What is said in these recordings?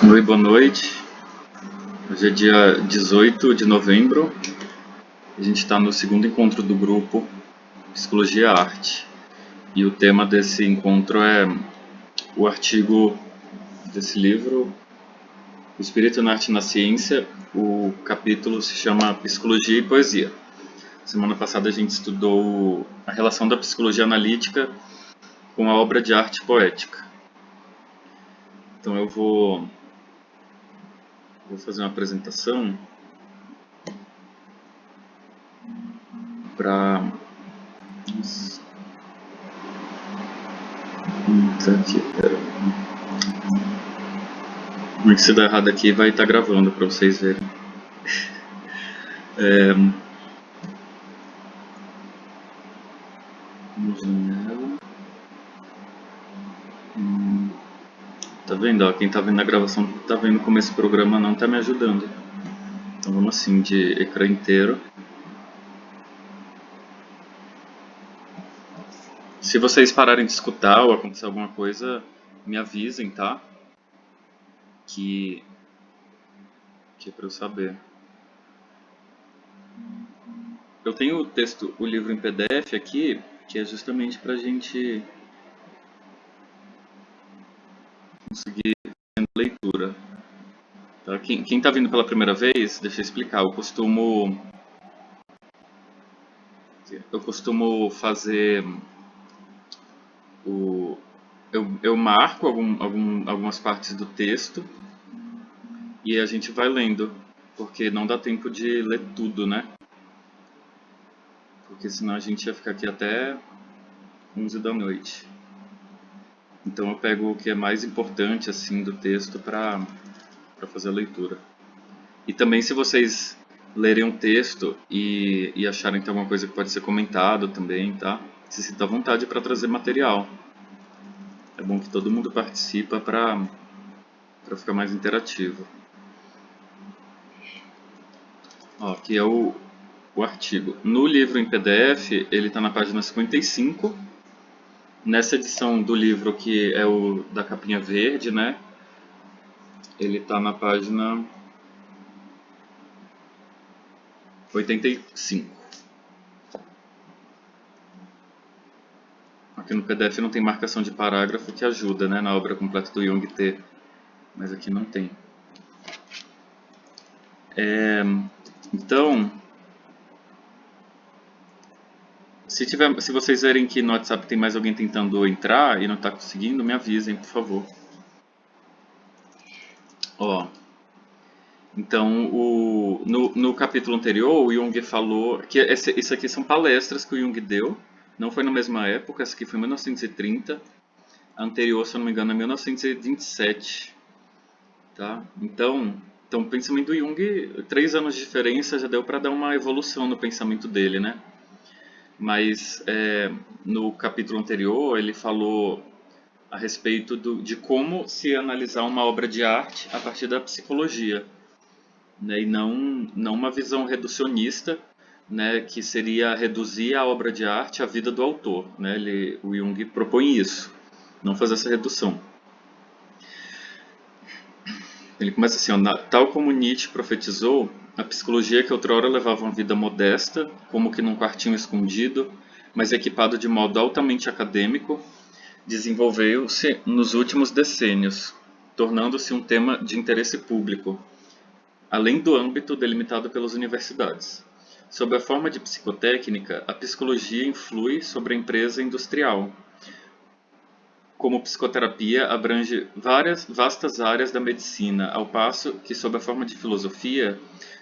Oi, boa noite. Hoje é dia 18 de novembro. A gente está no segundo encontro do grupo Psicologia e Arte. E o tema desse encontro é o artigo desse livro, O Espírito na Arte e na Ciência. O capítulo se chama Psicologia e Poesia. Semana passada a gente estudou a relação da psicologia analítica com a obra de arte poética. Então eu vou fazer uma apresentação para... Tá aqui, pera. Se der errado aqui, vai estar gravando para vocês verem. Tá vendo? Ó, quem tá vendo na gravação, tá vendo como esse programa não tá me ajudando. Então vamos assim, de ecrã inteiro. Se vocês pararem de escutar ou acontecer alguma coisa, me avisem, tá? Que é pra eu saber. Eu tenho o texto, o livro em PDF aqui, que é justamente pra gente conseguir fazer leitura. Tá? Quem tá vindo pela primeira vez, deixa eu explicar. Eu costumo fazer eu marco algumas partes do texto e a gente vai lendo, porque não dá tempo de ler tudo, né? Porque senão a gente ia ficar aqui até 11 da noite. Então eu pego o que é mais importante assim do texto para fazer a leitura. E também se vocês lerem um texto e acharem que tem alguma coisa que pode ser comentado também, tá? Se sinta à vontade para trazer material. É bom que todo mundo participa para ficar mais interativo. Ó, aqui é o artigo. No livro em PDF, ele está na página 55. Nessa edição do livro, que é o da capinha verde, né? Ele está na página 85. Aqui no PDF não tem marcação de parágrafo, que ajuda, né? Na obra completa do Jung ter. Mas aqui não tem. Então, se vocês verem que no WhatsApp tem mais alguém tentando entrar e não está conseguindo, me avisem, por favor. Ó, então, no capítulo anterior, o Jung falou que isso aqui são palestras que o Jung deu, não foi na mesma época, essa aqui foi em 1930, a anterior, se eu não me engano, é 1927, tá? Então o pensamento do Jung, 3 anos de diferença já deu para dar uma evolução no pensamento dele, né? Mas no capítulo anterior, ele falou a respeito de como se analisar uma obra de arte a partir da psicologia, né, e não uma visão reducionista, né, que seria reduzir a obra de arte à vida do autor, né? O Jung propõe isso, não fazer essa redução. Ele começa assim, ó, tal como Nietzsche profetizou, a psicologia que outrora levava uma vida modesta, como que num quartinho escondido, mas equipado de modo altamente acadêmico, desenvolveu-se nos últimos decênios, tornando-se um tema de interesse público, além do âmbito delimitado pelas universidades. Sob a forma de psicotécnica, a psicologia influi sobre a empresa industrial. Como psicoterapia, abrange vastas áreas da medicina, ao passo que, sob a forma de filosofia,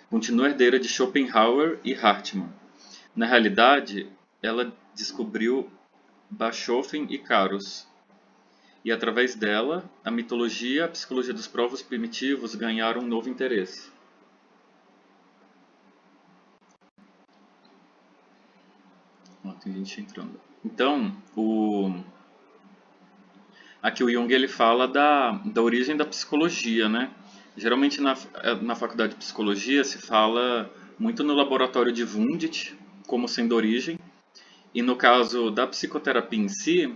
continua herdeira de Schopenhauer e Hartmann. Na realidade, ela descobriu Bachofen e Caros, e através dela, a mitologia e a psicologia dos povos primitivos ganharam um novo interesse. Ó, tem gente entrando. Então, aqui o Jung ele fala da origem da psicologia, né? Geralmente na faculdade de psicologia se fala muito no laboratório de Wundt como sendo origem, e no caso da psicoterapia em si,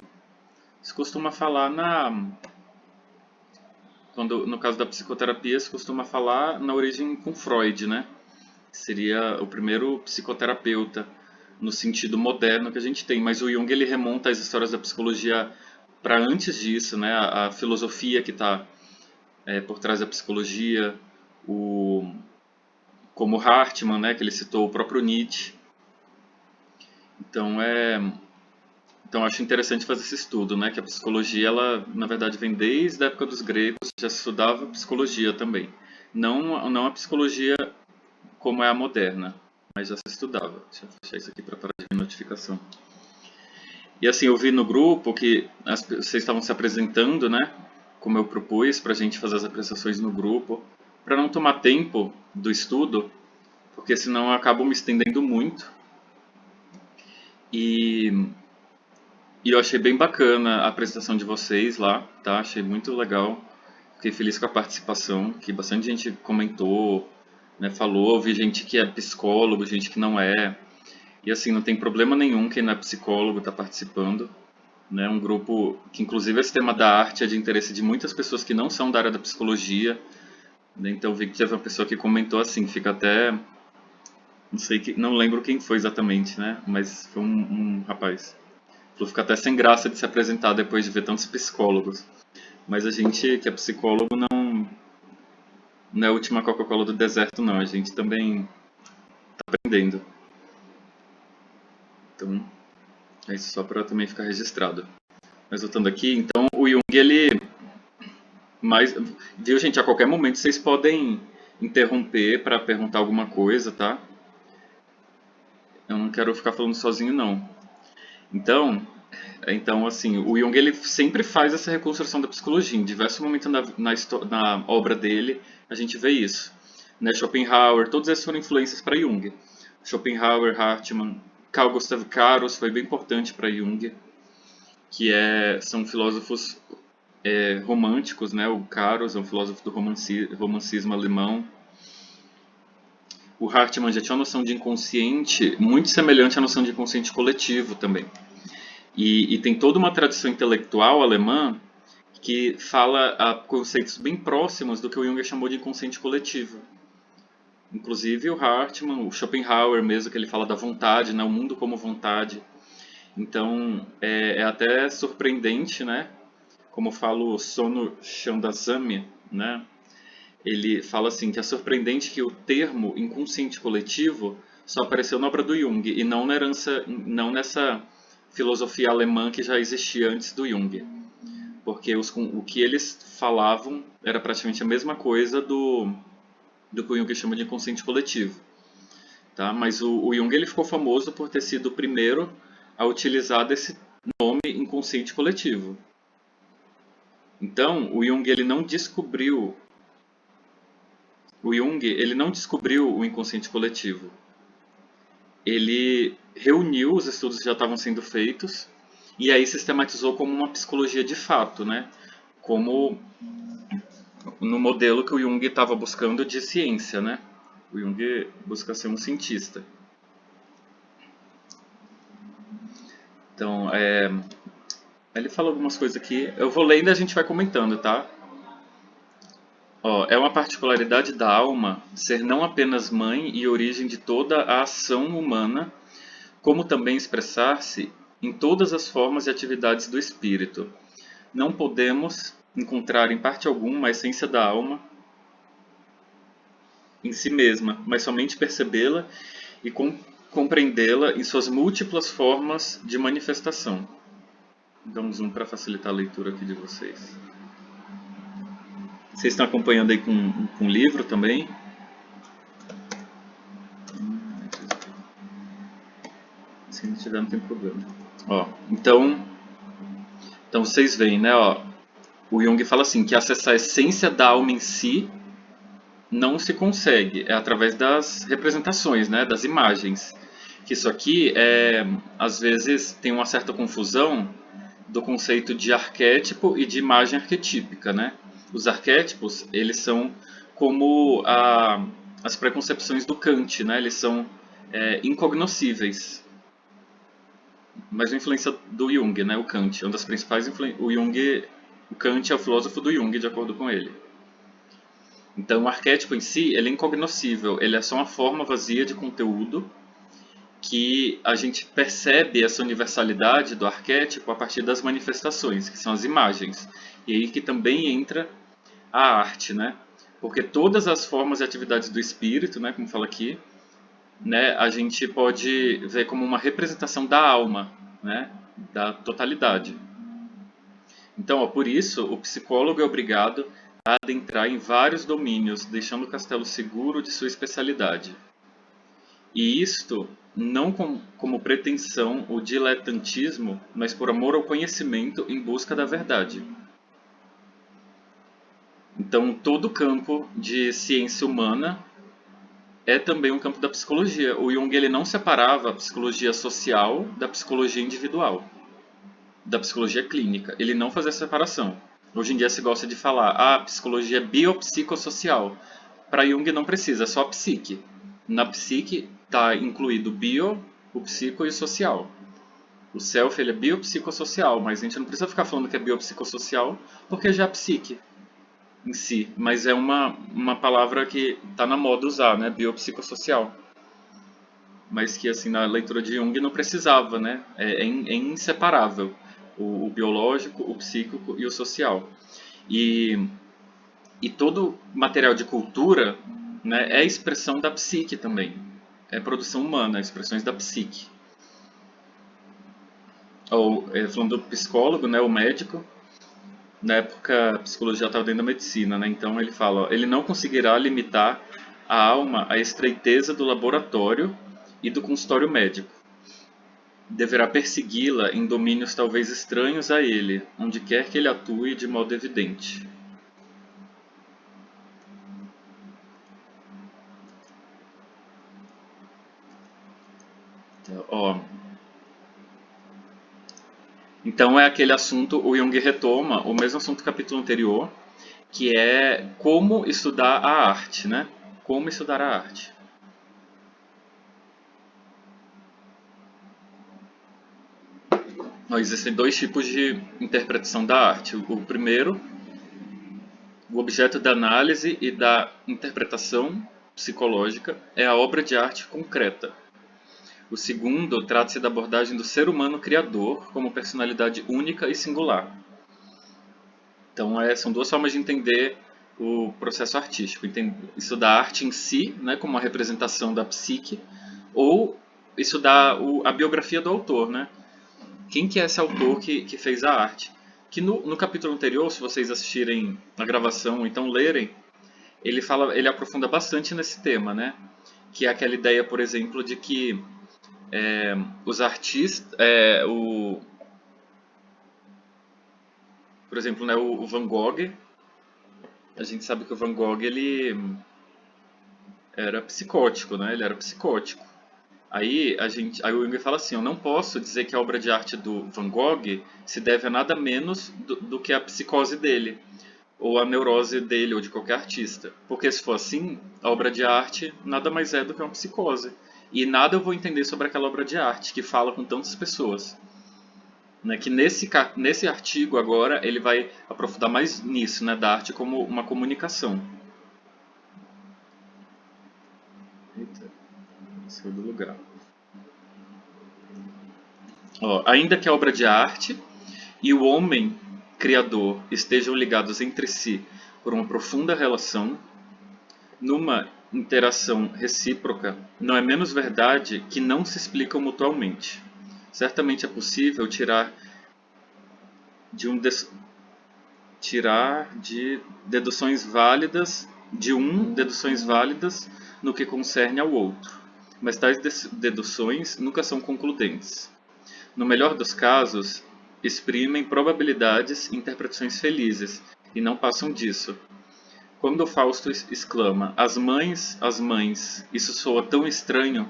se costuma falar quando no caso da psicoterapia se costuma falar na origem com Freud, né? Que seria o primeiro psicoterapeuta no sentido moderno que a gente tem. Mas o Jung ele remonta as histórias da psicologia para antes disso, né? A filosofia que está por trás da psicologia, como Hartmann, né? Que ele citou o próprio Nietzsche. Então então acho interessante fazer esse estudo, né? Que a psicologia, ela na verdade vem desde a época dos gregos, já se estudava psicologia também. Não a psicologia como é a moderna, mas já se estudava. Deixa eu fechar isso aqui para parar de notificação. E assim, eu vi no grupo que vocês estavam se apresentando, né? Como eu propus para a gente fazer as apresentações no grupo, para não tomar tempo do estudo, porque senão eu acabo me estendendo muito. E eu achei bem bacana a apresentação de vocês lá, tá? Achei muito legal. Fiquei feliz com a participação, que bastante gente comentou, né, falou. Vi gente que é psicólogo, gente que não é. E assim, não tem problema nenhum quem não é psicólogo está participando. Né? Um grupo que, inclusive, esse tema da arte é de interesse de muitas pessoas que não são da área da psicologia. Né? Então, vi que teve uma pessoa que comentou assim, fica até... Não sei, não lembro quem foi exatamente, né? Mas foi um rapaz. Falou, fica até sem graça de se apresentar depois de ver tantos psicólogos. Mas a gente que é psicólogo não é a última Coca-Cola do deserto, não. A gente também está aprendendo. Então, é isso só para também ficar registrado. Mas voltando aqui, então o Jung, ele... viu, gente, a qualquer momento vocês podem interromper para perguntar alguma coisa, tá? Eu não quero ficar falando sozinho, não. Então, assim, o Jung ele sempre faz essa reconstrução da psicologia. Em diversos momentos na obra dele, a gente vê isso. Né? Schopenhauer, todos esses foram influências para Jung. Schopenhauer, Hartmann, Carl Gustav Caros foi bem importante para Jung, que são filósofos românticos, né? O Caros é um filósofo do romancismo alemão. O Hartmann já tinha uma noção de inconsciente muito semelhante à noção de inconsciente coletivo também. E tem toda uma tradição intelectual alemã que fala a conceitos bem próximos do que o Jung chamou de inconsciente coletivo. Inclusive o Hartmann, o Schopenhauer mesmo, que ele fala da vontade, né, o mundo como vontade. Então é até surpreendente, né? Como fala o Sono Chandazami, né? Ele fala assim que é surpreendente que o termo inconsciente coletivo só apareceu na obra do Jung e não nessa filosofia alemã que já existia antes do Jung. Porque o que eles falavam era praticamente a mesma coisa do que o Jung chama de inconsciente coletivo. Tá? Mas o Jung ele ficou famoso por ter sido o primeiro a utilizar desse nome inconsciente coletivo. Então, o Jung ele não descobriu o inconsciente coletivo. Ele reuniu os estudos que já estavam sendo feitos e aí sistematizou como uma psicologia de fato, né? Como no modelo que o Jung estava buscando de ciência, né? O Jung busca ser um cientista. Então, ele fala algumas coisas aqui. Eu vou lendo e a gente vai comentando, tá? É uma particularidade da alma ser não apenas mãe e origem de toda a ação humana, como também expressar-se em todas as formas e atividades do espírito. Não podemos encontrar em parte alguma a essência da alma em si mesma, mas somente percebê-la e compreendê-la em suas múltiplas formas de manifestação. Dá um zoom para facilitar a leitura aqui de vocês. Vocês estão acompanhando aí com livro também? Se não tiver, não tem problema. Então vocês veem, né? O Jung fala assim, que acessar a essência da alma em si não se consegue, é através das representações, né? Das imagens. Que isso aqui, às vezes, tem uma certa confusão do conceito de arquétipo e de imagem arquetípica, né? Os arquétipos, eles são como as preconcepções do Kant, né? Eles são incognoscíveis. Mas a influência do Jung, né? O Kant, uma das principais influências. O Kant é o filósofo do Jung, de acordo com ele. Então, o arquétipo em si, ele é incognoscível, ele é só uma forma vazia de conteúdo que a gente percebe essa universalidade do arquétipo a partir das manifestações, que são as imagens. E aí que também entra a arte, né? Porque todas as formas e atividades do espírito, né, como fala aqui, né, a gente pode ver como uma representação da alma, né, da totalidade. Então, ó, por isso, o psicólogo é obrigado a adentrar em vários domínios, deixando o castelo seguro de sua especialidade. E isto não como pretensão ou diletantismo, mas por amor ao conhecimento em busca da verdade. Então, todo campo de ciência humana é também um campo da psicologia. O Jung ele não separava a psicologia social da psicologia individual, da psicologia clínica. Ele não fazia separação. Hoje em dia se gosta de falar, psicologia biopsicossocial. Para Jung não precisa, é só a psique. Na psique está incluído o bio, o psico e o social. O self ele é biopsicossocial, mas a gente não precisa ficar falando que é biopsicossocial, porque já é psique em si. Mas é uma palavra que está na moda usar, né? Biopsicossocial. Mas que assim na leitura de Jung não precisava, né? É inseparável o biológico, o psíquico e o social. E, e todo material de cultura, né, é expressão da psique também. É produção humana, expressões da psique. Ou, falando do psicólogo, né, o médico, na época a psicologia estava dentro da medicina, né, então ele fala, ó, ele não conseguirá limitar a alma à estreiteza do laboratório e do consultório médico. Deverá persegui-la em domínios talvez estranhos a ele, onde quer que ele atue de modo evidente. Ó, então é aquele assunto, o Jung retoma o mesmo assunto do capítulo anterior, que é como estudar a arte, né? Como estudar a arte. Ó, existem dois tipos de interpretação da arte. O primeiro, o objeto da análise e da interpretação psicológica é a obra de arte concreta. O segundo trata-se da abordagem do ser humano criador como personalidade única e singular. Então, são duas formas de entender o processo artístico. Estudar a arte em si, né, como uma representação da psique, ou estudar a biografia do autor, né? Quem que é esse autor que fez a arte? Que no capítulo anterior, se vocês assistirem a gravação ou então lerem, ele aprofunda bastante nesse tema, né? Que é aquela ideia, por exemplo, de que os artistas, por exemplo, né, o Van Gogh, a gente sabe que o Van Gogh ele era psicótico, né? Ele era psicótico. Aí o Jung fala assim, eu não posso dizer que a obra de arte do Van Gogh se deve a nada menos do que a psicose dele, ou a neurose dele, ou de qualquer artista. Porque se for assim, a obra de arte nada mais é do que uma psicose. E nada eu vou entender sobre aquela obra de arte que fala com tantas pessoas. Né, que nesse artigo agora ele vai aprofundar mais nisso, né, da arte como uma comunicação. Eita, saiu do lugar. Ó, ainda que a obra de arte e o homem criador estejam ligados entre si por uma profunda relação, numa interação recíproca, não é menos verdade que não se explicam mutualmente. Certamente é possível tirar de deduções válidas no que concerne ao outro, mas tais deduções nunca são concludentes. No melhor dos casos, exprimem probabilidades e interpretações felizes, e não passam disso. Quando Fausto exclama, as mães, isso soa tão estranho.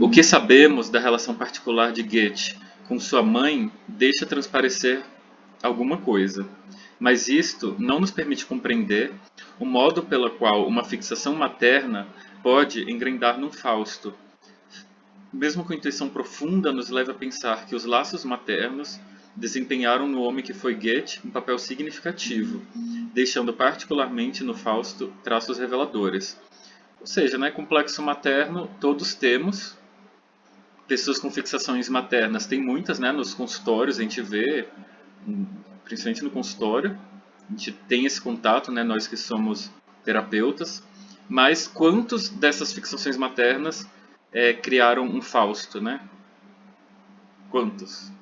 O que sabemos da relação particular de Goethe com sua mãe deixa transparecer alguma coisa, mas isto não nos permite compreender o modo pelo qual uma fixação materna pode engrandar num Fausto, mesmo com intuição profunda, nos leva a pensar que os laços maternos desempenharam no homem que foi Goethe um papel significativo, deixando particularmente no Fausto traços reveladores. Ou seja, né, complexo materno todos temos, pessoas com fixações maternas tem muitas, né, nos consultórios a gente vê, principalmente no consultório, a gente tem esse contato, né, nós que somos terapeutas, mas quantos dessas fixações maternas criaram um Fausto, né? Quantos?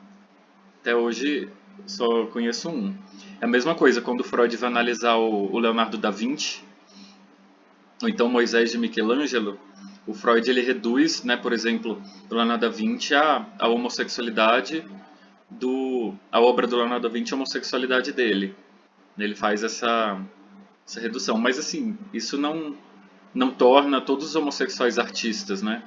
Até hoje só conheço um. É a mesma coisa quando Freud vai analisar o Leonardo da Vinci, ou então Moisés de Michelangelo. O Freud ele reduz, né, por exemplo, do Leonardo da Vinci a homossexualidade a obra do Leonardo da Vinci é a homossexualidade dele. Ele faz essa redução, mas assim, isso não torna todos os homossexuais artistas, né?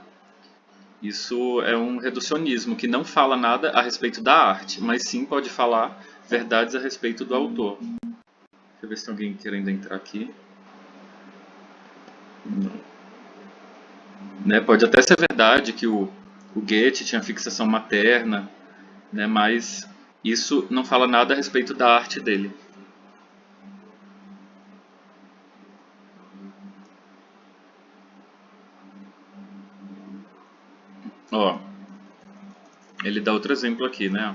Isso é um reducionismo que não fala nada a respeito da arte, mas sim pode falar verdades a respeito do autor. Deixa eu ver se tem alguém querendo entrar aqui. Não. Né, pode até ser verdade que o Goethe tinha fixação materna, né, mas isso não fala nada a respeito da arte dele. Ó, ele dá outro exemplo aqui, né?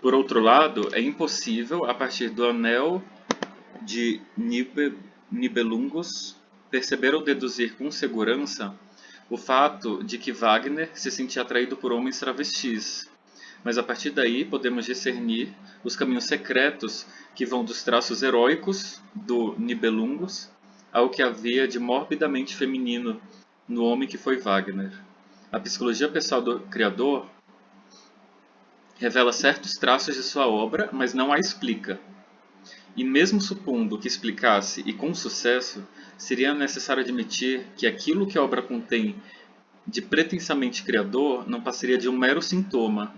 Por outro lado, é impossível, a partir do anel de Nibelungos, perceber ou deduzir com segurança o fato de que Wagner se sentia atraído por homens travestis. Mas a partir daí podemos discernir os caminhos secretos que vão dos traços heróicos do Nibelungos ao que havia de morbidamente feminino no homem que foi Wagner. A psicologia pessoal do criador revela certos traços de sua obra, mas não a explica. E mesmo supondo que explicasse e com sucesso, seria necessário admitir que aquilo que a obra contém de pretensamente criador não passaria de um mero sintoma,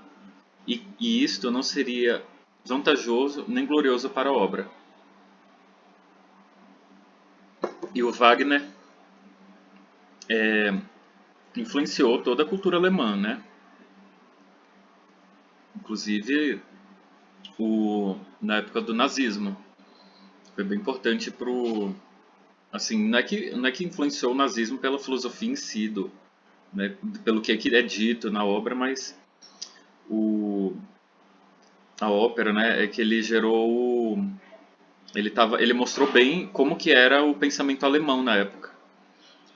e isto não seria vantajoso nem glorioso para a obra. E o Wagner influenciou toda a cultura alemã, né? Inclusive na época do nazismo. Foi bem importante pro... Assim, não é que influenciou o nazismo pela filosofia em si, né, pelo que é dito na obra, mas a ópera, né, é que ele gerou... Ele mostrou bem como que era o pensamento alemão na época.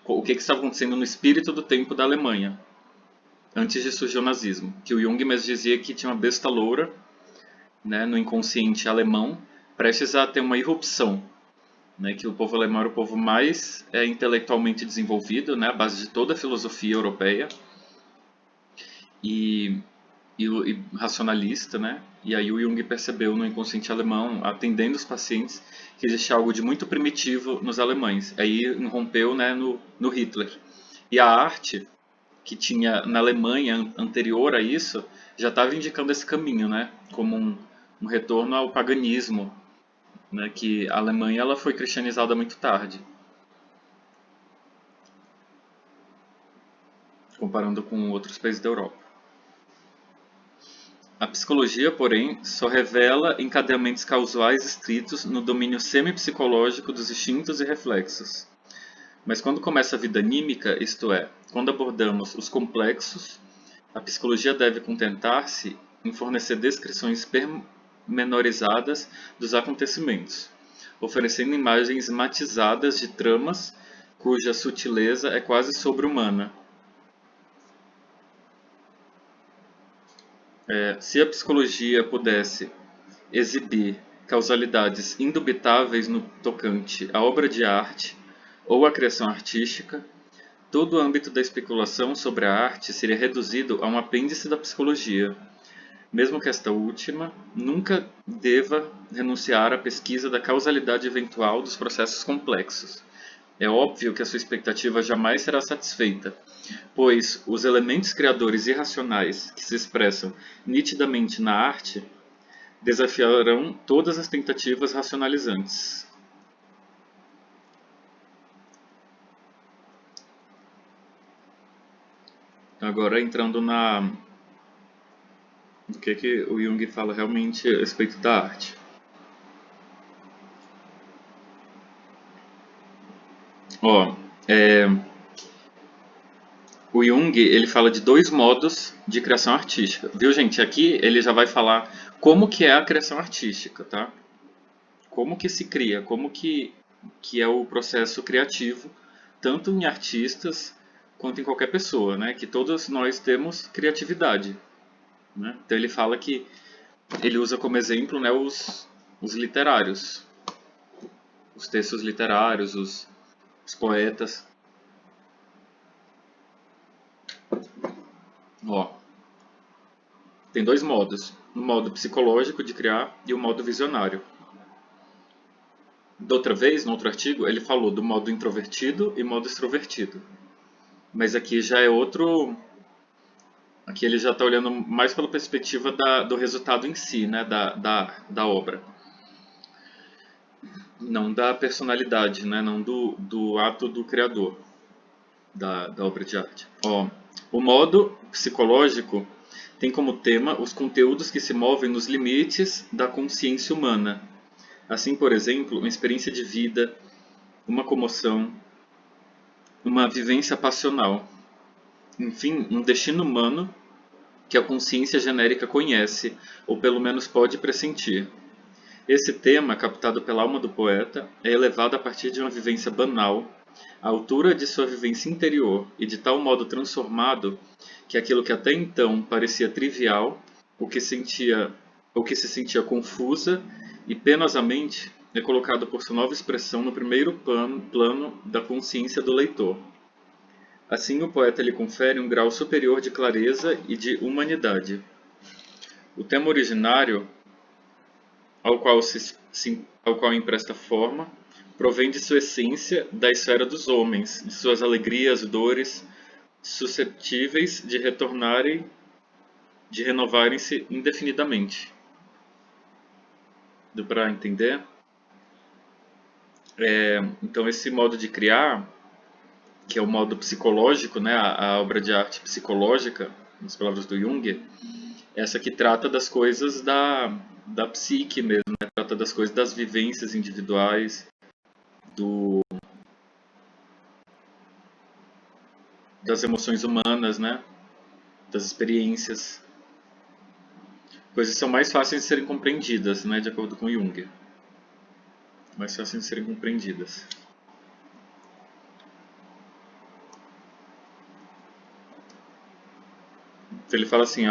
O que estava acontecendo no espírito do tempo da Alemanha, antes de surgir o nazismo. Que o Jung mesmo dizia que tinha uma besta loura, né, no inconsciente alemão, prestes a ter uma irrupção. Né, que o povo alemão era o povo mais intelectualmente desenvolvido, né, à base de toda a filosofia europeia, e racionalista, né? E aí o Jung percebeu no inconsciente alemão, atendendo os pacientes, que existe algo de muito primitivo nos alemães. Aí irrompeu, né, no Hitler. E a arte que tinha na Alemanha anterior a isso já estava indicando esse caminho, né? Como um retorno ao paganismo, né? Que a Alemanha ela foi cristianizada muito tarde, comparando com outros países da Europa. A psicologia, porém, só revela encadeamentos causais estritos no domínio semipsicológico dos instintos e reflexos. Mas quando começa a vida anímica, isto é, quando abordamos os complexos, a psicologia deve contentar-se em fornecer descrições pormenorizadas dos acontecimentos, oferecendo imagens matizadas de tramas cuja sutileza é quase sobre-humana. Se a psicologia pudesse exibir causalidades indubitáveis no tocante à obra de arte ou à criação artística, todo o âmbito da especulação sobre a arte seria reduzido a um apêndice da psicologia, mesmo que esta última nunca deva renunciar à pesquisa da causalidade eventual dos processos complexos. É óbvio que a sua expectativa jamais será satisfeita, pois os elementos criadores irracionais que se expressam nitidamente na arte desafiarão todas as tentativas racionalizantes. Agora entrando no que o Jung fala realmente a respeito da arte. Ó, o Jung, ele fala de dois modos de criação artística. Viu, gente? Aqui ele já vai falar como que é a criação artística, tá? Como que se cria, que é o processo criativo, tanto em artistas quanto em qualquer pessoa, né? Que todos nós temos criatividade, né? Então ele fala que ele usa como exemplo, né, os literários, os textos literários, os poetas. Ó, tem dois modos, o modo psicológico de criar e o modo visionário. Da outra vez, no outro artigo, ele falou do modo introvertido e modo extrovertido. Mas aqui já é outro. Aqui ele já está olhando mais pela perspectiva do resultado em si, né, da obra. Não da personalidade, né, não do ato do criador da obra de arte. Ó, o modo psicológico tem como tema os conteúdos que se movem nos limites da consciência humana. Assim, por exemplo, uma experiência de vida, uma comoção, uma vivência passional. Enfim, um destino humano que a consciência genérica conhece, ou pelo menos pode pressentir. Esse tema, captado pela alma do poeta, é elevado a partir de uma vivência banal, à altura de sua vivência interior, e de tal modo transformado que aquilo que até então parecia trivial, o que se sentia confusa e penosamente, é colocado por sua nova expressão no primeiro plano da consciência do leitor. Assim, o poeta lhe confere um grau superior de clareza e de humanidade. O tema originário, ao qual empresta forma, provém de sua essência da esfera dos homens, de suas alegrias e dores, susceptíveis de renovarem-se indefinidamente. Deu para entender? Então, esse modo de criar, que é o modo psicológico, né, a obra de arte psicológica, nas palavras do Jung, essa que trata das coisas da psique mesmo, né? Trata das coisas das vivências individuais, do, das emoções humanas, né? Das experiências. Coisas que são mais fáceis de serem compreendidas, né? De acordo com Jung. Mais fáceis de serem compreendidas. Então ele fala assim,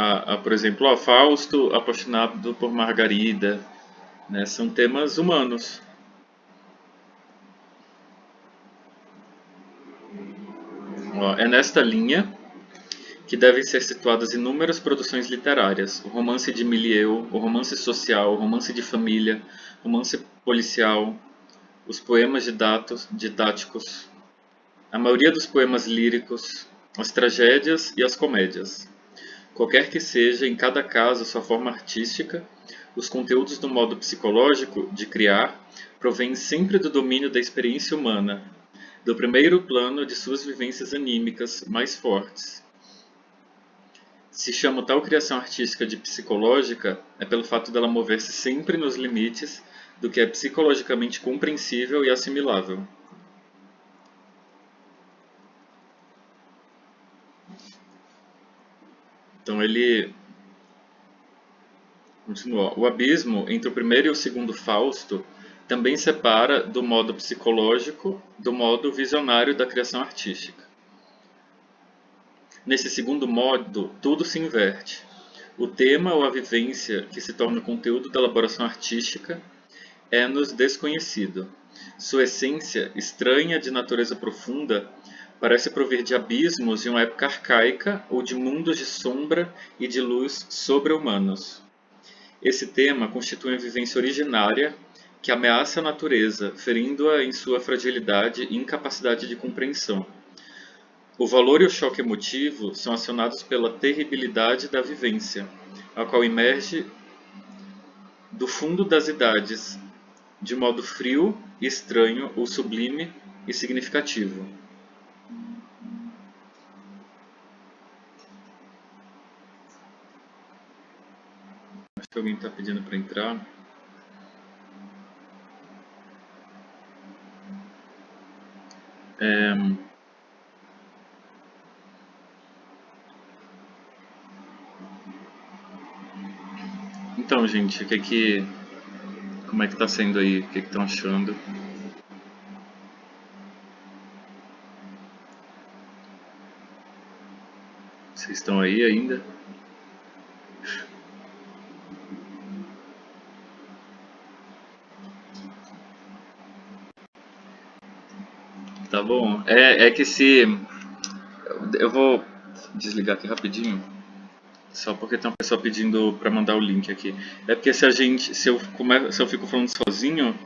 por exemplo, Fausto apaixonado por Margarida, né? São temas humanos. É nesta linha que devem ser situadas inúmeras produções literárias, o romance de milieu, o romance social, o romance de família, romance policial, os poemas didáticos, a maioria dos poemas líricos, as tragédias e as comédias. Qualquer que seja, em cada caso, sua forma artística, os conteúdos do modo psicológico de criar provêm sempre do domínio da experiência humana, do primeiro plano de suas vivências anímicas mais fortes. Se chama tal criação artística de psicológica é pelo fato dela mover-se sempre nos limites do que é psicologicamente compreensível e assimilável. Então ele continua. O abismo entre o primeiro e o segundo Fausto também separa do modo psicológico do modo visionário da criação artística. Nesse segundo modo, tudo se inverte. O tema ou a vivência que se torna o conteúdo da elaboração artística é-nos desconhecido. Sua essência, estranha de natureza profunda, parece provir de abismos de uma época arcaica ou de mundos de sombra e de luz sobre-humanos. Esse tema constitui uma vivência originária que ameaça a natureza, ferindo-a em sua fragilidade e incapacidade de compreensão. O valor e o choque emotivo são acionados pela terribilidade da vivência, a qual emerge do fundo das idades, de modo frio, estranho ou sublime e significativo. Acho que alguém está pedindo para entrar. Então, gente, como é que tá sendo aí? O que estão achando? Vocês estão aí ainda? Tá bom. É que se. Eu vou desligar aqui rapidinho. Só porque tem uma pessoa pedindo pra mandar o link aqui. É porque se eu fico falando sozinho,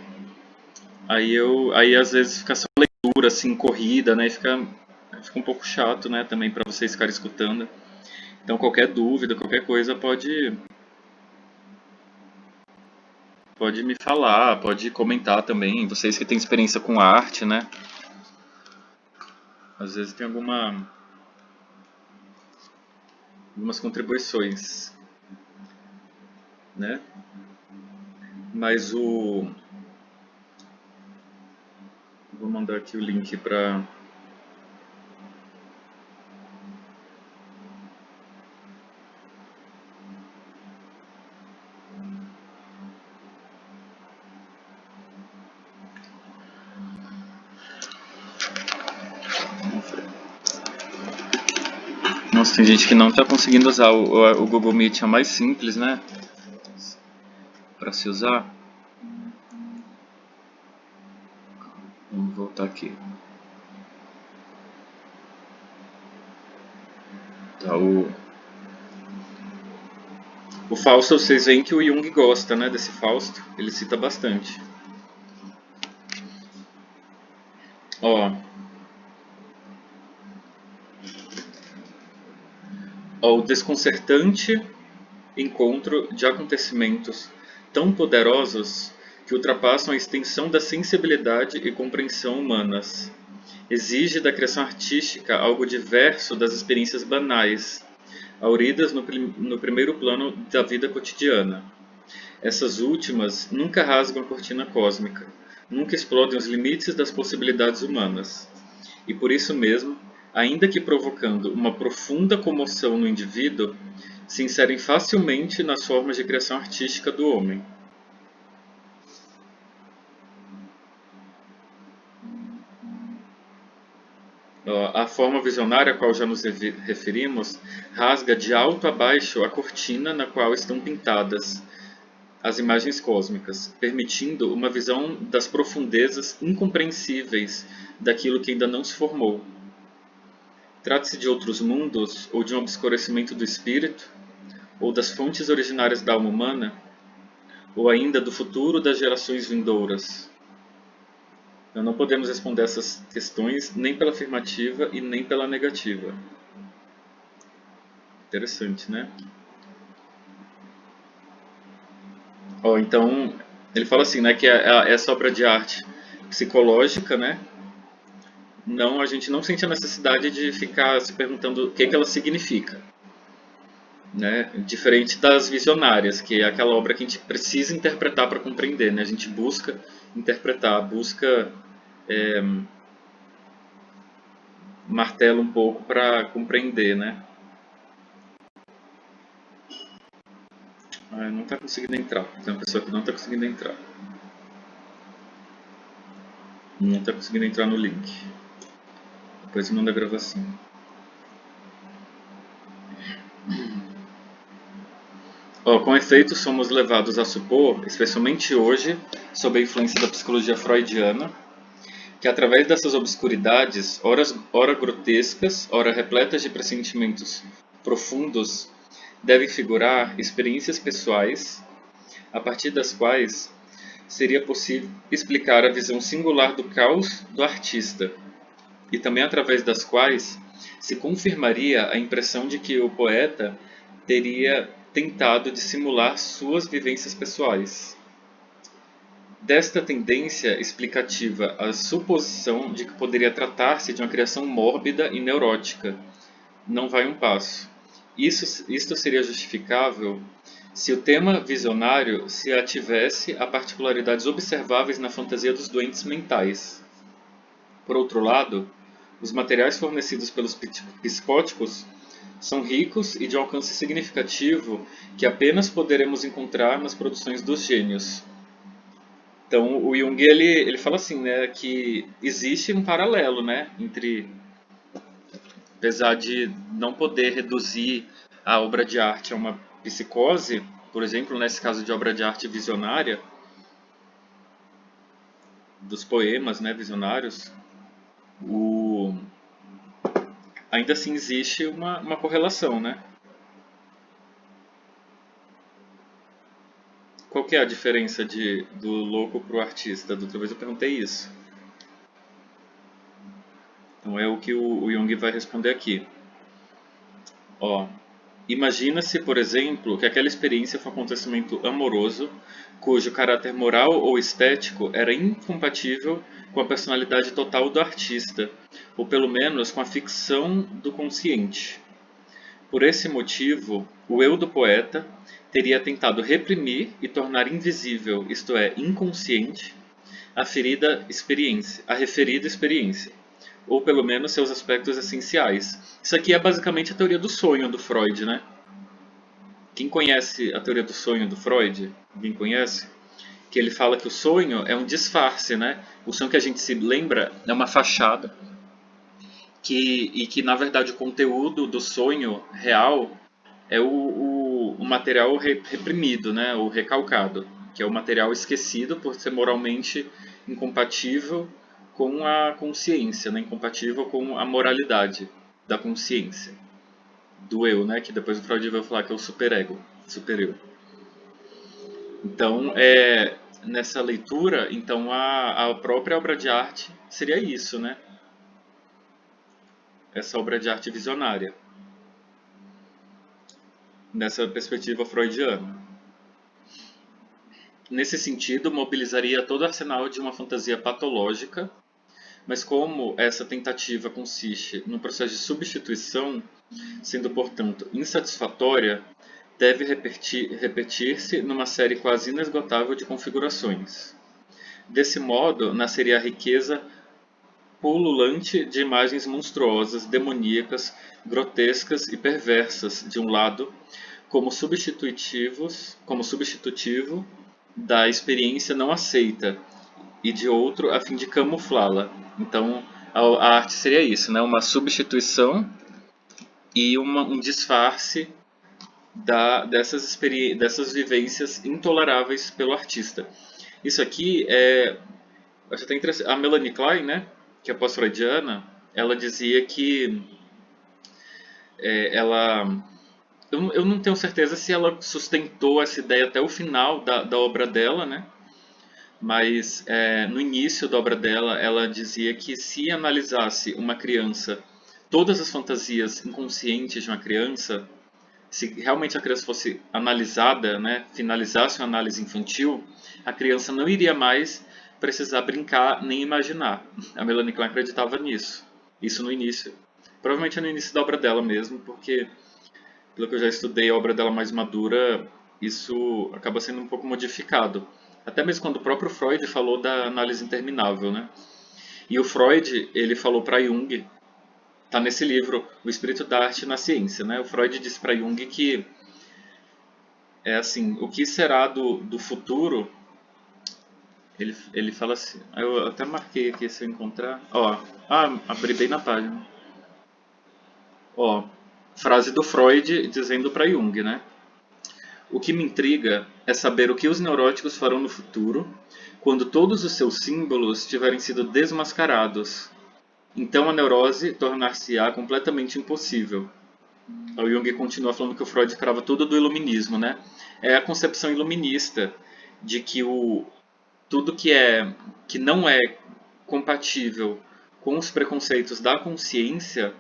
aí às vezes fica só leitura assim, corrida, né? E fica um pouco chato, né? Também pra vocês ficarem escutando. Então qualquer dúvida, qualquer coisa pode me falar, pode comentar também. Vocês que têm experiência com arte, né? Às vezes tem algumas contribuições, né? Mas vou mandar aqui o link para. Nossa, tem gente que não está conseguindo usar o Google Meet, é mais simples, né? Para se usar. Vamos voltar aqui. Tá, o Fausto, vocês veem que o Jung gosta, né, desse Fausto. Ele cita bastante. Ó, o desconcertante encontro de acontecimentos tão poderosos que ultrapassam a extensão da sensibilidade e compreensão humanas. Exige da criação artística algo diverso das experiências banais, auridas no primeiro plano da vida cotidiana. Essas últimas nunca rasgam a cortina cósmica, nunca explodem os limites das possibilidades humanas. E por isso mesmo, ainda que provocando uma profunda comoção no indivíduo, se inserem facilmente nas formas de criação artística do homem. A forma visionária a qual já nos referimos rasga de alto a baixo a cortina na qual estão pintadas as imagens cósmicas, permitindo uma visão das profundezas incompreensíveis daquilo que ainda não se formou. Trata-se de outros mundos ou de um obscurecimento do espírito, ou das fontes originárias da alma humana, ou ainda do futuro das gerações vindouras. Então, não podemos responder essas questões nem pela afirmativa e nem pela negativa. Interessante, né? Então, ele fala assim, né, que essa obra de arte psicológica, né, a gente não sente a necessidade de ficar se perguntando o que ela significa, né? Diferente das visionárias, que é aquela obra que a gente precisa interpretar para compreender, né? A gente busca interpretar, busca martela um pouco para compreender, né? Não está conseguindo entrar. Tem uma pessoa que não está conseguindo entrar. Não está conseguindo entrar no link. Depois manda a gravação. Com efeito, somos levados a supor, especialmente hoje, sob a influência da psicologia freudiana, que através dessas obscuridades, ora grotescas, ora repletas de pressentimentos profundos, devem figurar experiências pessoais, a partir das quais seria possível explicar a visão singular do caos do artista, e também através das quais se confirmaria a impressão de que o poeta teria tentado dissimular suas vivências pessoais. Desta tendência explicativa a suposição de que poderia tratar-se de uma criação mórbida e neurótica não vai um passo. Isto seria justificável se o tema visionário se ativesse a particularidades observáveis na fantasia dos doentes mentais. Por outro lado, os materiais fornecidos pelos psicóticos são ricos e de alcance significativo que apenas poderemos encontrar nas produções dos gênios. Então, o Jung ele fala assim, né, que existe um paralelo, né, entre, apesar de não poder reduzir a obra de arte a uma psicose, por exemplo, nesse caso de obra de arte visionária, dos poemas, né, visionários, o... ainda assim existe uma correlação, né? Qual que é a diferença do louco para o artista? Da outra vez eu perguntei isso. Então é o que o Jung vai responder aqui. Ó, imagina-se, por exemplo, que aquela experiência foi um acontecimento amoroso, cujo caráter moral ou estético era incompatível com a personalidade total do artista, ou pelo menos com a ficção do consciente. Por esse motivo, o eu do poeta teria tentado reprimir e tornar invisível, isto é, inconsciente, a referida experiência, ou pelo menos seus aspectos essenciais. Isso aqui é basicamente a teoria do sonho do Freud, né? Quem conhece a teoria do sonho do Freud? Alguém conhece? Que ele fala que o sonho é um disfarce, né? O sonho que a gente se lembra é uma fachada e que na verdade o conteúdo do sonho real é o material reprimido, né? O recalcado, que é o material esquecido por ser moralmente incompatível com a consciência, né? Incompatível com a moralidade da consciência, do eu, né? Que depois o Freud vai falar que é o superego, supereu. Então, nessa leitura, então a própria obra de arte seria isso, né? Essa obra de arte visionária, nessa perspectiva freudiana. Nesse sentido, mobilizaria todo o arsenal de uma fantasia patológica, mas como essa tentativa consiste num processo de substituição, sendo portanto insatisfatória, deve repetir-se numa série quase inesgotável de configurações. Desse modo, nasceria a riqueza pululante de imagens monstruosas, demoníacas, grotescas e perversas, de um lado, como substitutivo da experiência não aceita, e de outro, a fim de camuflá-la. Então, a arte seria isso, né? Uma substituição e um disfarce dessas vivências intoleráveis pelo artista. Isso aqui acho até interessante. A Melanie Klein, né, que é pós-freudiana, ela dizia que ela eu não tenho certeza se ela sustentou essa ideia até o final da obra dela, né? Mas no início da obra dela, ela dizia que se analisasse uma criança, todas as fantasias inconscientes de uma criança, se realmente a criança fosse analisada, né, finalizasse uma análise infantil, a criança não iria mais precisar brincar nem imaginar. A Melanie Klein acreditava nisso. Isso no início. Provavelmente no início da obra dela mesmo, porque pelo que eu já estudei a obra dela mais madura, isso acaba sendo um pouco modificado. Até mesmo quando o próprio Freud falou da análise interminável, né? E o Freud, ele falou para Jung, tá nesse livro, O Espírito da Arte na Ciência, né? O Freud disse para Jung que é assim, o que será do futuro, ele fala assim, eu até marquei aqui se eu encontrar, ó, abri bem na página. Ó, frase do Freud dizendo para Jung, né? O que me intriga é saber o que os neuróticos farão no futuro, quando todos os seus símbolos tiverem sido desmascarados. Então a neurose tornar-se-á completamente impossíll. O Jung continua falando que o Freud esperava tudo do iluminismo, né? É a concepção iluminista de que tudo que não é compatível com os preconceitos da consciência,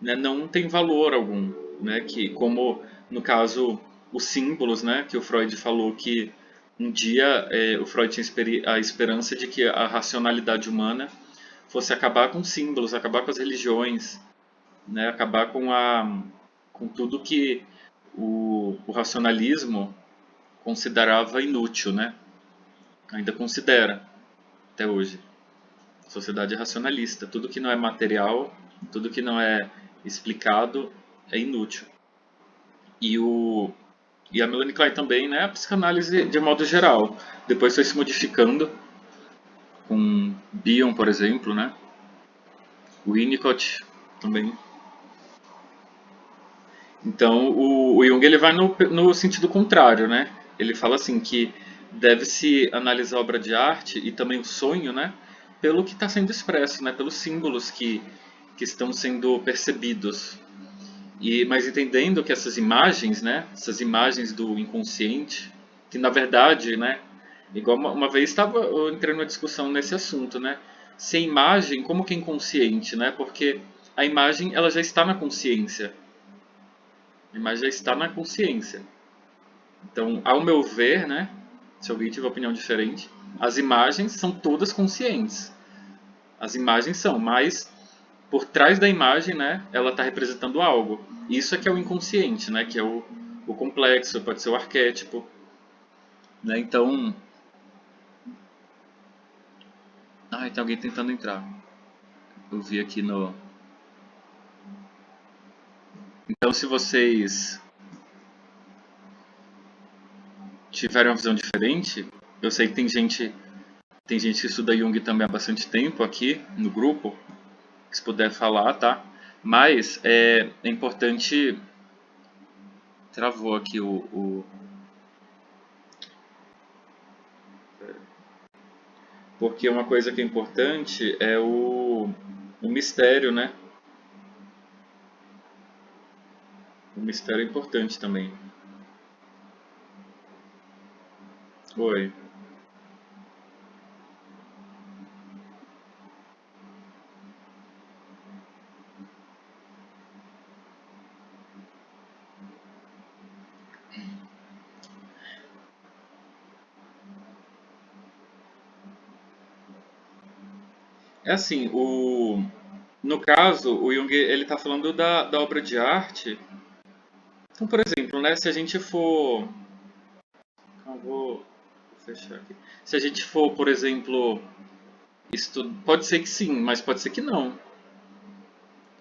né, não tem valor algum, né? Que como no caso os símbolos, né, que o Freud falou que um dia o Freud tinha a esperança de que a racionalidade humana fosse acabar com os símbolos, acabar com as religiões, né, acabar com tudo que o racionalismo considerava inútil, né? Ainda considera até hoje. Sociedade racionalista. Tudo que não é material, tudo que não é explicado é inútil. E, o, e a Melanie Klein também, né? A psicanálise de modo geral. Depois foi se modificando com Bion, por exemplo, né? O Winnicott também. Então, o Jung ele vai no sentido contrário, né? Ele fala assim que deve-se analisar a obra de arte e também o sonho, né? Pelo que está sendo expresso, né? Pelos símbolos que estão sendo percebidos. Mas entendendo que essas imagens, né? Essas imagens do inconsciente, que na verdade, né? Igual uma vez eu entrei numa discussão nesse assunto, né? Se a imagem, como que é inconsciente, né? Porque a imagem ela já está na consciência. A imagem já está na consciência. Então, ao meu ver, né, se alguém tiver opinião diferente, as imagens são todas conscientes. As imagens são, mas por trás da imagem, né, ela está representando algo. Isso é que é o inconsciente, né, que é o complexo, pode ser o arquétipo. Né, então... Ah, tem alguém tentando entrar. Eu vi aqui no... Então, se vocês tiverem uma visão diferente, eu sei que tem gente que estuda Jung também há bastante tempo aqui no grupo, se puder falar, tá? Mas é importante. Travou aqui Porque uma coisa que é importante é o mistério, né? O mistério é importante também. Oi. É assim, no caso, o Jung ele está falando da obra de arte. Então, por exemplo, né, se a gente for. Vou fechar aqui. Se a gente for, por exemplo, pode ser que sim, mas pode ser que não.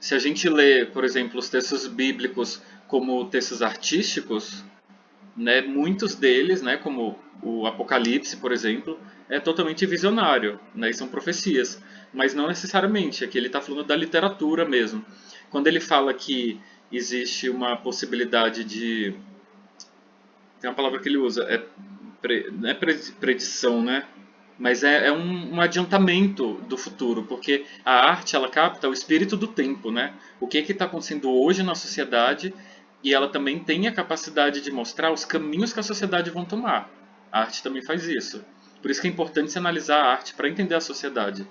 Se a gente lê, por exemplo, os textos bíblicos como textos artísticos, né, muitos deles, né, como o Apocalipse, por exemplo, é totalmente visionário, né, e são profecias, mas não necessariamente, aqui ele está falando da literatura mesmo. Quando ele fala que existe uma possibilidade de... Tem uma palavra que ele usa, não é predição, né? Mas é um adiantamento do futuro, porque a arte ela capta o espírito do tempo, né? O que está acontecendo hoje na sociedade e ela também tem a capacidade de mostrar os caminhos que a sociedade vão tomar. A arte também faz isso. Por isso que é importante se analisar a arte para entender a sociedade.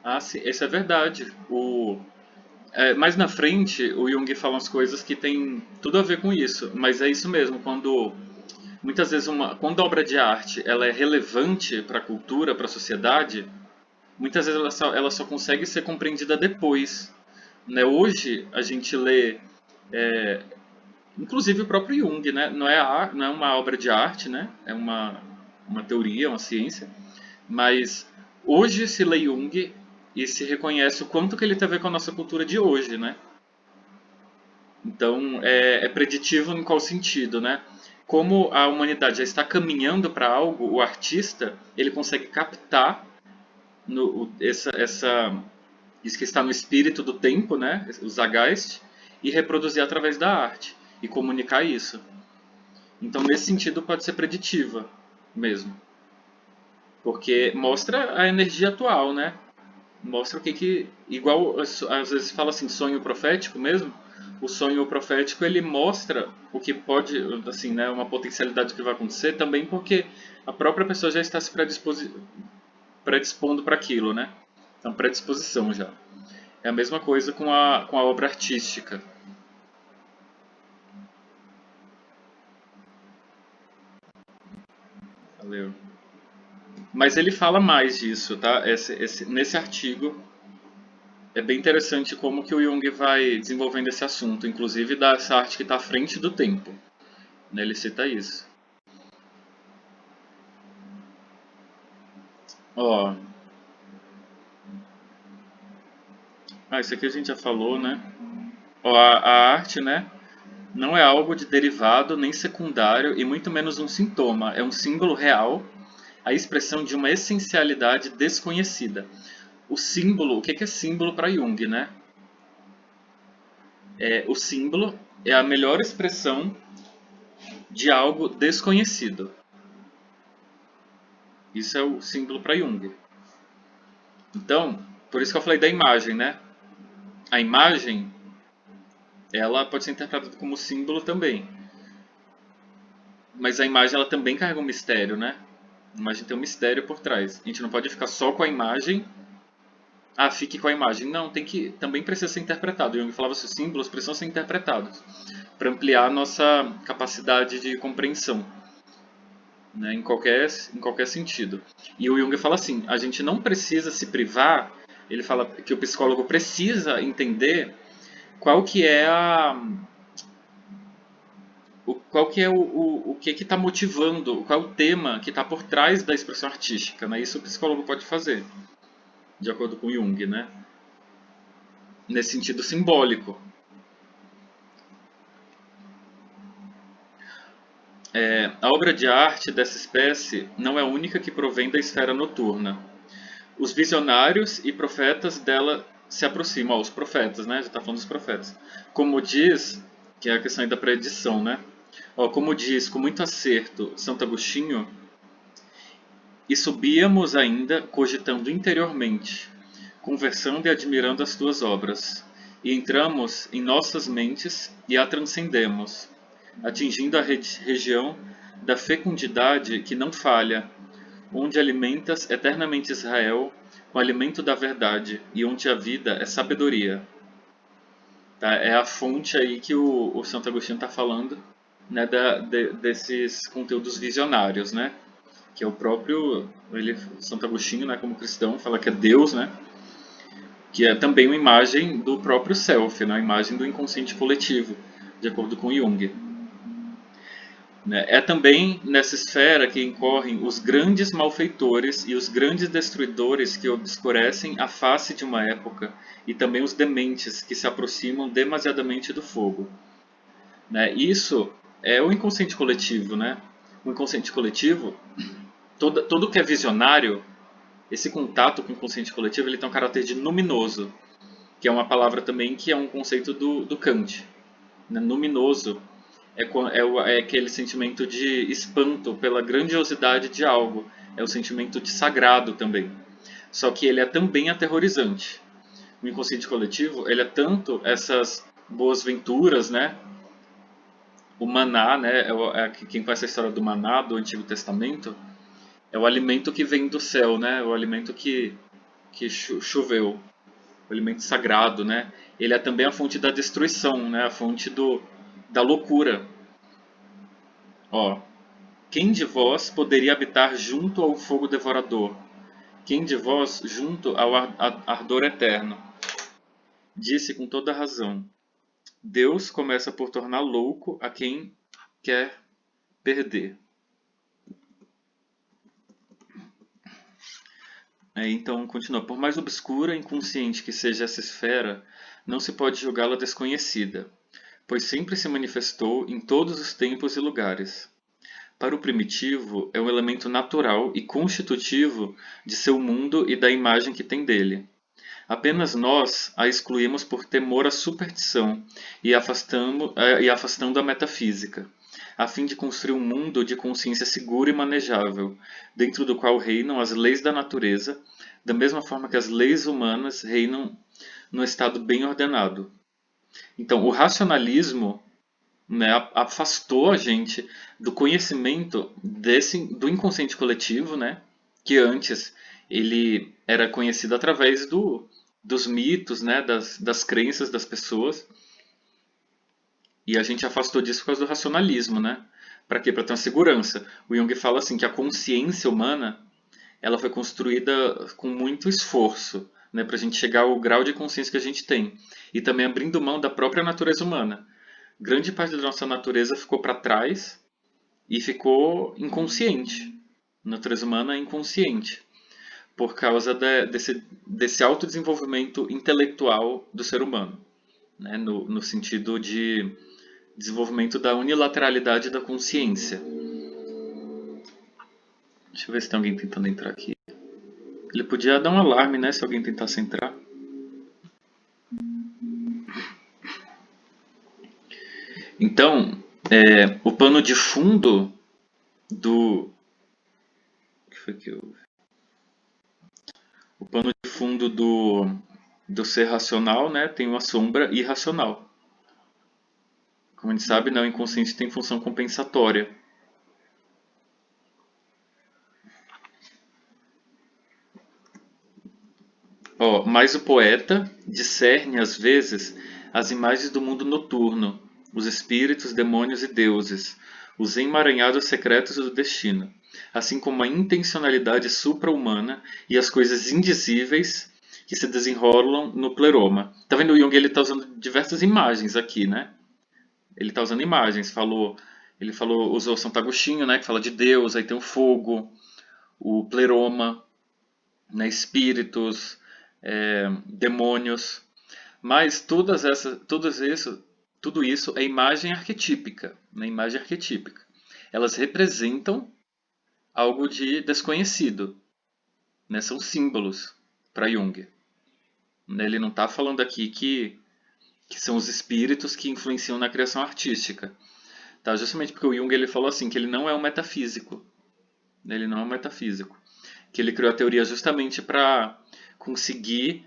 Ah, sim, isso é verdade. Mais na frente, o Jung fala umas coisas que tem tudo a ver com isso, mas é isso mesmo, muitas vezes quando a obra de arte ela é relevante para a cultura, para a sociedade, muitas vezes ela só consegue ser compreendida depois. Né? Hoje a gente lê, inclusive o próprio Jung, né? Não é uma obra de arte, né? É uma teoria, uma ciência, mas hoje se lê Jung e se reconhece o quanto que ele tem a ver com a nossa cultura de hoje, né? Então, é preditivo em qual sentido, né? Como a humanidade já está caminhando para algo, o artista ele consegue captar isso que está no espírito do tempo, né? O Zeitgeist, e reproduzir através da arte e comunicar isso. Então, nesse sentido, pode ser preditiva mesmo, porque mostra a energia atual, né? Mostra o igual às vezes fala assim, sonho profético mesmo. O sonho profético ele mostra o que pode, assim, né, uma potencialidade que vai acontecer também porque a própria pessoa já está se predispondo para aquilo, né? É uma predisposição já. É a mesma coisa com a obra artística. Valeu. Mas ele fala mais disso, tá? Nesse artigo é bem interessante como que o Jung vai desenvolvendo esse assunto, inclusive dessa arte que está à frente do tempo. Né? Ele cita isso. Ó, isso aqui a gente já falou, né? Ó, a arte, né? Não é algo de derivado nem secundário e muito menos um sintoma. É um símbolo real, a expressão de uma essencialidade desconhecida. O símbolo, o que é símbolo para Jung, né? O símbolo é a melhor expressão de algo desconhecido. Isso é o símbolo para Jung. Então, por isso que eu falei da imagem, né? A imagem, ela pode ser interpretada como símbolo também. Mas a imagem, ela também carrega um mistério, né? A imagem tem um mistério por trás. A gente não pode ficar só com a imagem. Ah, fique com a imagem. Não, também precisa ser interpretado. Jung falava que os símbolos precisam ser interpretados para ampliar a nossa capacidade de compreensão, né, em qualquer sentido. E o Jung fala assim, a gente não precisa se privar, ele fala que o psicólogo precisa entender qual que é qual que é o que está motivando, qual é o tema que está por trás da expressão artística. Né? Isso o psicólogo pode fazer, de acordo com Jung, né? Nesse sentido simbólico. A obra de arte dessa espécie não é a única que provém da esfera noturna. Os visionários e profetas dela se aproximam. Os profetas, né? Já está falando dos profetas. Como diz, que é a questão aí da predição, né? Como diz com muito acerto Santo Agostinho, e subíamos ainda cogitando interiormente, conversando e admirando as tuas obras, e entramos em nossas mentes e a transcendemos, atingindo a região da fecundidade que não falha, onde alimentas eternamente Israel com o alimento da verdade e onde a vida é sabedoria. Tá? É a fonte aí que o Santo Agostinho está falando, né, desses conteúdos visionários, né? Que é o próprio Santo Agostinho, né, como cristão, fala que é Deus, né? Que é também uma imagem do próprio self, né, uma imagem do inconsciente coletivo, de acordo com Jung. Né? É também nessa esfera que incorrem os grandes malfeitores e os grandes destruidores que obscurecem a face de uma época, e também os dementes que se aproximam demasiadamente do fogo. Né? Isso é o inconsciente coletivo. Né? O inconsciente coletivo, todo que é visionário, esse contato com o inconsciente coletivo, ele tem um caráter de luminoso, que é uma palavra também que é um conceito do Kant. Né? Luminoso é aquele sentimento de espanto pela grandiosidade de algo. É o sentimento de sagrado também. Só que ele é também aterrorizante. O inconsciente coletivo, ele é tanto essas boas-venturas, né? O maná, né? Quem conhece a história do maná do Antigo Testamento, é o alimento que vem do céu, né? O alimento que choveu. O alimento sagrado, né? Ele é também a fonte da destruição, né? A fonte da loucura. Ó, quem de vós poderia habitar junto ao fogo devorador? Quem de vós junto ao ardor eterno? Disse com toda razão. Deus começa por tornar louco a quem quer perder. Então, continua. Por mais obscura e inconsciente que seja essa esfera, não se pode julgá-la desconhecida, pois sempre se manifestou em todos os tempos e lugares. Para o primitivo, é um elemento natural e constitutivo de seu mundo e da imagem que tem dele. Apenas nós a excluímos por temor à superstição e afastando a metafísica, a fim de construir um mundo de consciência segura e manejável, dentro do qual reinam as leis da natureza, da mesma forma que as leis humanas reinam no estado bem ordenado. Então, o racionalismo, né, afastou a gente do conhecimento do inconsciente coletivo, né, que antes ele era conhecido através dos mitos, né, das crenças das pessoas, e a gente afastou disso por causa do racionalismo, né? Para quê? Para ter uma segurança. O Jung fala assim que a consciência humana ela foi construída com muito esforço, né, para a gente chegar ao grau de consciência que a gente tem, e também abrindo mão da própria natureza humana. Grande parte da nossa natureza ficou para trás e ficou inconsciente. A natureza humana é inconsciente por causa desse autodesenvolvimento intelectual do ser humano, né, no sentido de desenvolvimento da unilateralidade da consciência. Deixa eu ver se tem alguém tentando entrar aqui. Ele podia dar um alarme, né, se alguém tentasse entrar. Então, o pano de fundo do... O que foi que houve? O pano de fundo do ser racional, né, tem uma sombra irracional. Como a gente sabe, né, o inconsciente tem função compensatória. Mas o poeta discerne às vezes as imagens do mundo noturno, os espíritos, demônios e deuses, os emaranhados secretos do destino, assim como a intencionalidade supra-humana e as coisas indizíveis que se desenrolam no pleroma. Tá vendo, o Jung ele está usando diversas imagens aqui, né? Ele está usando imagens, usou Santo Agostinho, né, que fala de Deus, aí tem o fogo, o pleroma, né, espíritos, demônios, mas tudo isso é imagem arquetípica, né? Imagem arquetípica. Elas representam algo de desconhecido, né? São símbolos para Jung. Ele não está falando aqui que são os espíritos que influenciam na criação artística, tá? Justamente porque o Jung ele falou assim que ele não é um metafísico, ele não é um metafísico, que ele criou a teoria justamente para conseguir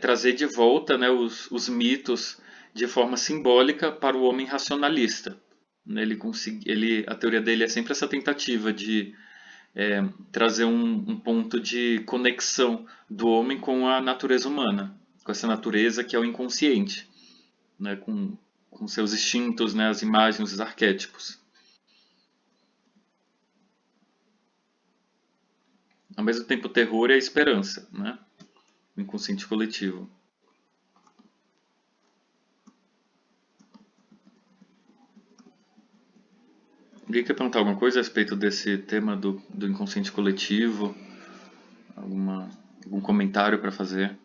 trazer de volta, né, os mitos de forma simbólica para o homem racionalista. A teoria dele é sempre essa tentativa de trazer um ponto de conexão do homem com a natureza humana, com essa natureza que é o inconsciente, né, com seus instintos, né, as imagens, os arquétipos. Ao mesmo tempo, o terror é a esperança, né? O inconsciente coletivo. Alguém quer perguntar alguma coisa a respeito desse tema do inconsciente coletivo? Algum comentário para fazer?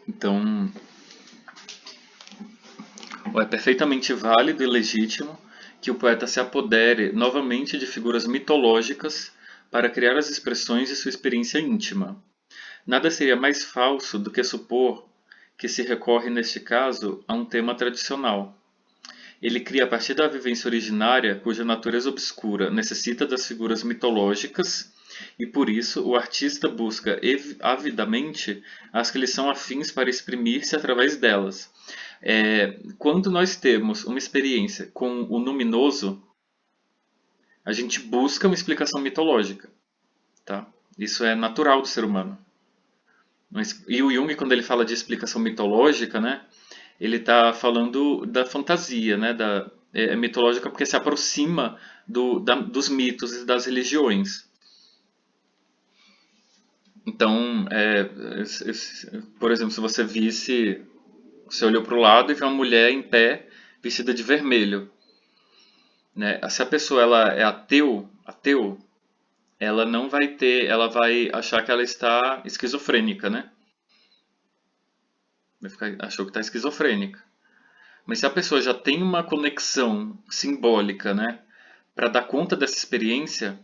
Então, é perfeitamente válido e legítimo que o poeta se apodere novamente de figuras mitológicas para criar as expressões de sua experiência íntima. Nada seria mais falso do que supor que se recorre, neste caso, a um tema tradicional. Ele cria a partir da vivência originária, cuja natureza obscura necessita das figuras mitológicas, e por isso o artista busca avidamente as que lhe são afins para exprimir-se através delas. Quando nós temos uma experiência com o luminoso, a gente busca uma explicação mitológica, tá? Isso é natural do ser humano. E o Jung, quando ele fala de explicação mitológica, né, ele está falando da fantasia, né, mitológica porque se aproxima dos mitos e das religiões. Então, por exemplo, se você olhou para o lado e viu uma mulher em pé vestida de vermelho, né? Se a pessoa ela é ateu, ela não vai ela vai achar que ela está esquizofrênica, né? Achou que está esquizofrênica. Mas se a pessoa já tem uma conexão simbólica, né, para dar conta dessa experiência,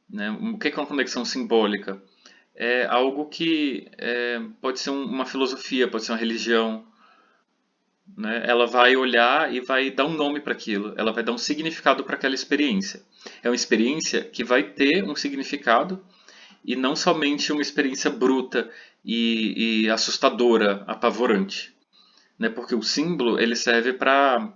né, o que é uma conexão simbólica? É algo que pode ser uma filosofia, pode ser uma religião, né? Ela vai olhar e vai dar um nome para aquilo, ela vai dar um significado para aquela experiência. É uma experiência que vai ter um significado e não somente uma experiência bruta e assustadora, apavorante. né? Porque o símbolo ele serve para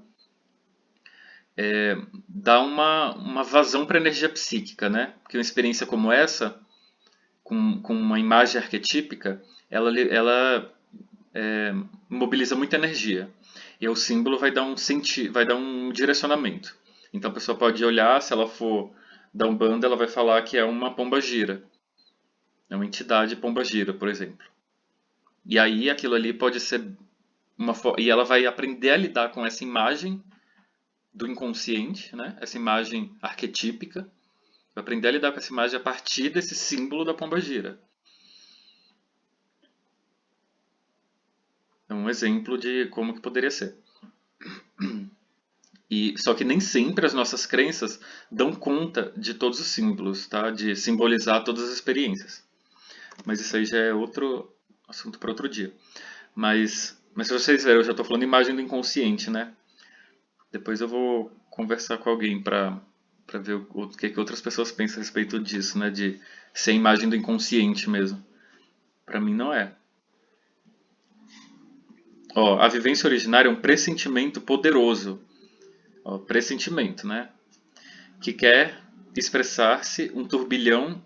dar uma vazão para a energia psíquica, né? Porque uma experiência como essa, com uma imagem arquetípica, ela mobiliza muita energia. E o símbolo vai dar vai dar um direcionamento. Então a pessoa pode olhar, se ela for da Umbanda, ela vai falar que é uma pombagira. É uma entidade pombagira, por exemplo. E aí aquilo ali pode ser e ela vai aprender a lidar com essa imagem do inconsciente, né? Essa imagem arquetípica. Vai aprender a lidar com essa imagem a partir desse símbolo da pombagira. É um exemplo de como que poderia ser. Só que nem sempre as nossas crenças dão conta de todos os símbolos, tá? De simbolizar todas as experiências. Mas isso aí já é outro assunto para outro dia. Mas se vocês verem, eu já estou falando imagem do inconsciente, né? Depois eu vou conversar com alguém para ver o que outras pessoas pensam a respeito disso, né? De ser a imagem do inconsciente mesmo. Para mim não é. Ó, a vivência originária é um pressentimento poderoso. Ó, pressentimento, né? Que quer expressar-se um turbilhão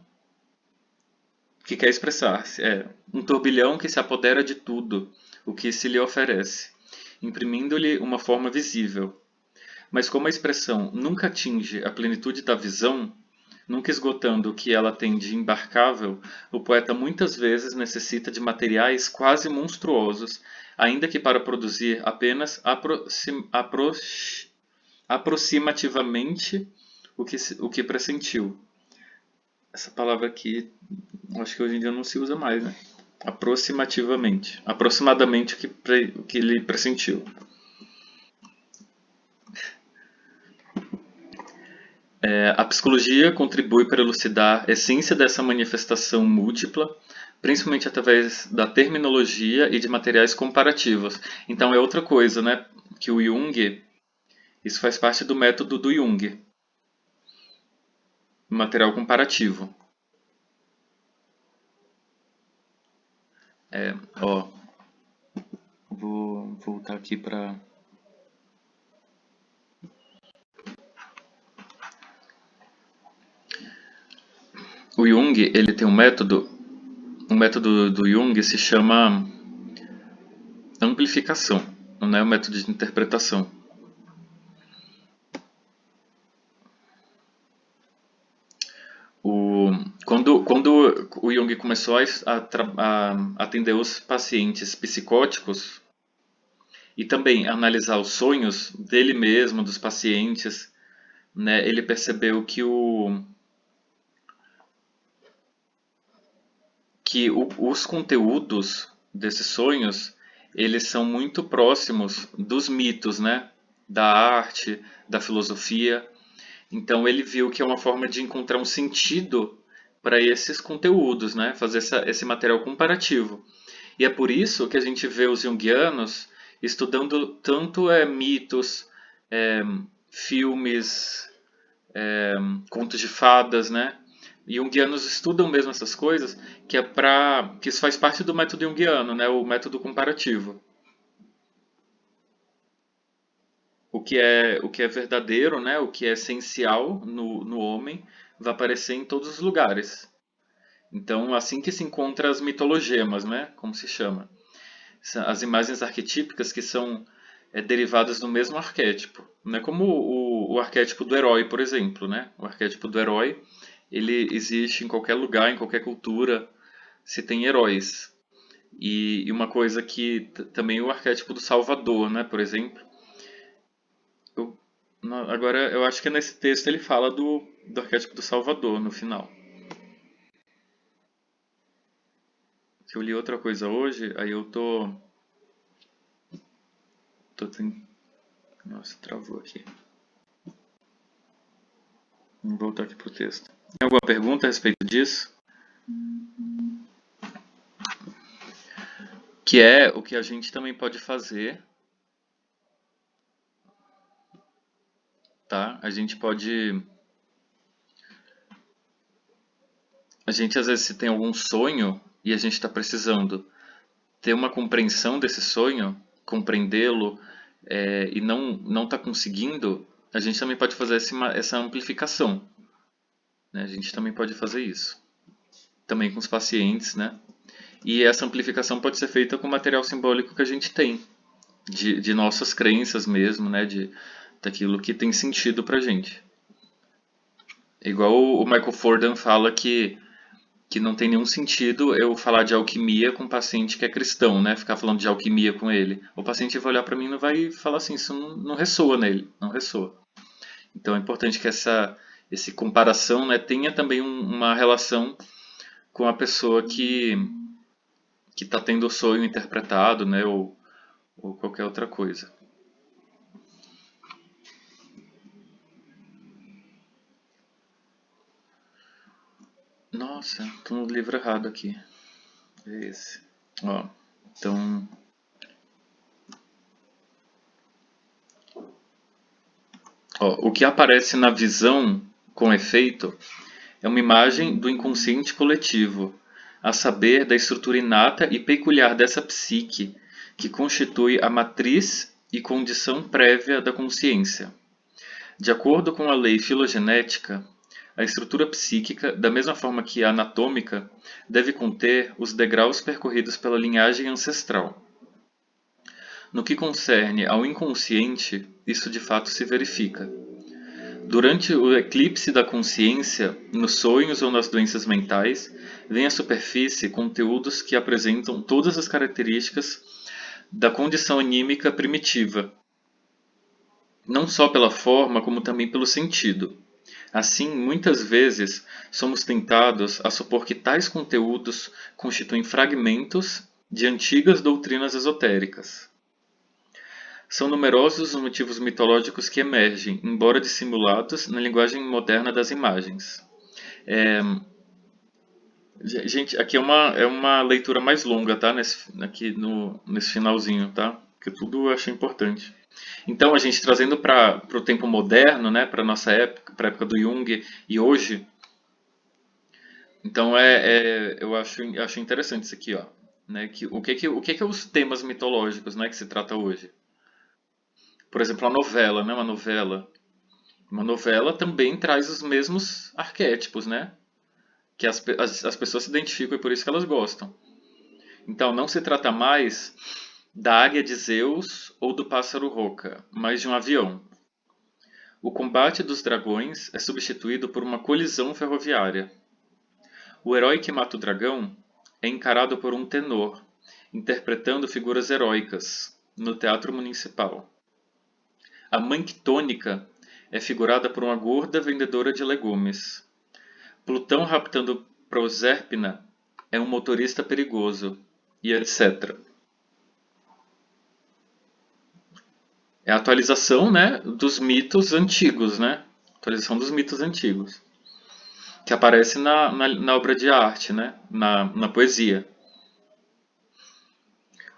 que quer expressar-se. É um turbilhão que se apodera de tudo o que se lhe oferece, imprimindo-lhe uma forma visível. Mas como a expressão nunca atinge a plenitude da visão, nunca esgotando o que ela tem de embarcável, o poeta muitas vezes necessita de materiais quase monstruosos, ainda que para produzir apenas aproximativamente o que pressentiu. Essa palavra aqui, acho que hoje em dia não se usa mais, né? Aproximativamente. Aproximadamente o que ele pressentiu. A psicologia contribui para elucidar a essência dessa manifestação múltipla, principalmente através da terminologia e de materiais comparativos. Então é outra coisa, né? Que o Jung, isso faz parte do método do Jung, material comparativo. Ó, vou voltar aqui para o Jung, ele tem o método do Jung se chama amplificação, não é o método de interpretação. O, quando o Jung começou a atender os pacientes psicóticos e também analisar os sonhos dele mesmo, dos pacientes, né, ele percebeu os conteúdos desses sonhos eles são muito próximos dos mitos, né, da arte, da filosofia. Então ele viu que é uma forma de encontrar um sentido para esses conteúdos, né? Fazer esse material comparativo. E é por isso que a gente vê os junguianos estudando tanto mitos, é, filmes, contos de fadas, né? E junguianos estudam mesmo essas coisas, que isso faz parte do método junguiano, né? O método comparativo. O que é verdadeiro, né? O que é essencial no homem, vai aparecer em todos os lugares. Então, assim que se encontra as mitologemas, né? Como se chama? As imagens arquetípicas que são derivadas do mesmo arquétipo. Não é como o arquétipo do herói, por exemplo, né? O arquétipo do herói, ele existe em qualquer lugar, em qualquer cultura, se tem heróis. E uma coisa que também o arquétipo do salvador, né? Por exemplo, eu, agora, eu acho que nesse texto ele fala do arquétipo do Salvador no final. Se eu li outra coisa hoje, aí eu Nossa, travou aqui. Vamos voltar aqui pro texto. Tem alguma pergunta a respeito disso? Que é o que a gente também pode fazer, tá? A gente às vezes se tem algum sonho e a gente está precisando ter uma compreensão desse sonho, compreendê-lo e não está conseguindo, a gente também pode fazer essa amplificação, né? A gente também pode fazer isso, também com os pacientes, né? E essa amplificação pode ser feita com o material simbólico que a gente tem, de nossas crenças mesmo, né? Daquilo que tem sentido pra gente. Igual o Michael Fordham fala que não tem nenhum sentido eu falar de alquimia com um paciente que é cristão, né? Ficar falando de alquimia com ele. O paciente vai olhar para mim e não vai falar assim, isso não ressoa nele, não ressoa. Então é importante que essa comparação, né, tenha também uma relação com a pessoa que está tendo o sonho interpretado, né, ou qualquer outra coisa. Nossa, estou no livro errado aqui. É esse. Ó, então, ó, o que aparece na visão com efeito é uma imagem do inconsciente coletivo, a saber, da estrutura inata e peculiar dessa psique, que constitui a matriz e condição prévia da consciência. De acordo com a lei filogenética, a estrutura psíquica, da mesma forma que a anatômica, deve conter os degraus percorridos pela linhagem ancestral. No que concerne ao inconsciente, isso de fato se verifica. Durante o eclipse da consciência, nos sonhos ou nas doenças mentais, vêm à superfície conteúdos que apresentam todas as características da condição anímica primitiva, não só pela forma, como também pelo sentido. Assim, muitas vezes, somos tentados a supor que tais conteúdos constituem fragmentos de antigas doutrinas esotéricas. São numerosos os motivos mitológicos que emergem, embora dissimulados, na linguagem moderna das imagens. Gente, aqui é uma leitura mais longa, tá? Aqui nesse finalzinho, tá? Porque tudo eu achei importante. Então, a gente trazendo para o tempo moderno, né? Para nossa época, para a época do Jung e hoje. Então, eu acho interessante isso aqui, ó. Né? O que é os temas mitológicos, né? Que se trata hoje? Por exemplo, a novela, né? Uma novela também traz os mesmos arquétipos, né? Que as pessoas se identificam e por isso que elas gostam. Então, não se trata mais da águia de Zeus ou do pássaro roca, mas de um avião. O combate dos dragões é substituído por uma colisão ferroviária. O herói que mata o dragão é encarado por um tenor, interpretando figuras heróicas, no teatro municipal. A mãe quitônica é figurada por uma gorda vendedora de legumes. Plutão raptando Proserpina é um motorista perigoso, e etc. É a atualização, né, dos mitos antigos, né? Atualização dos mitos antigos. Que aparece na obra de arte, né? Na poesia.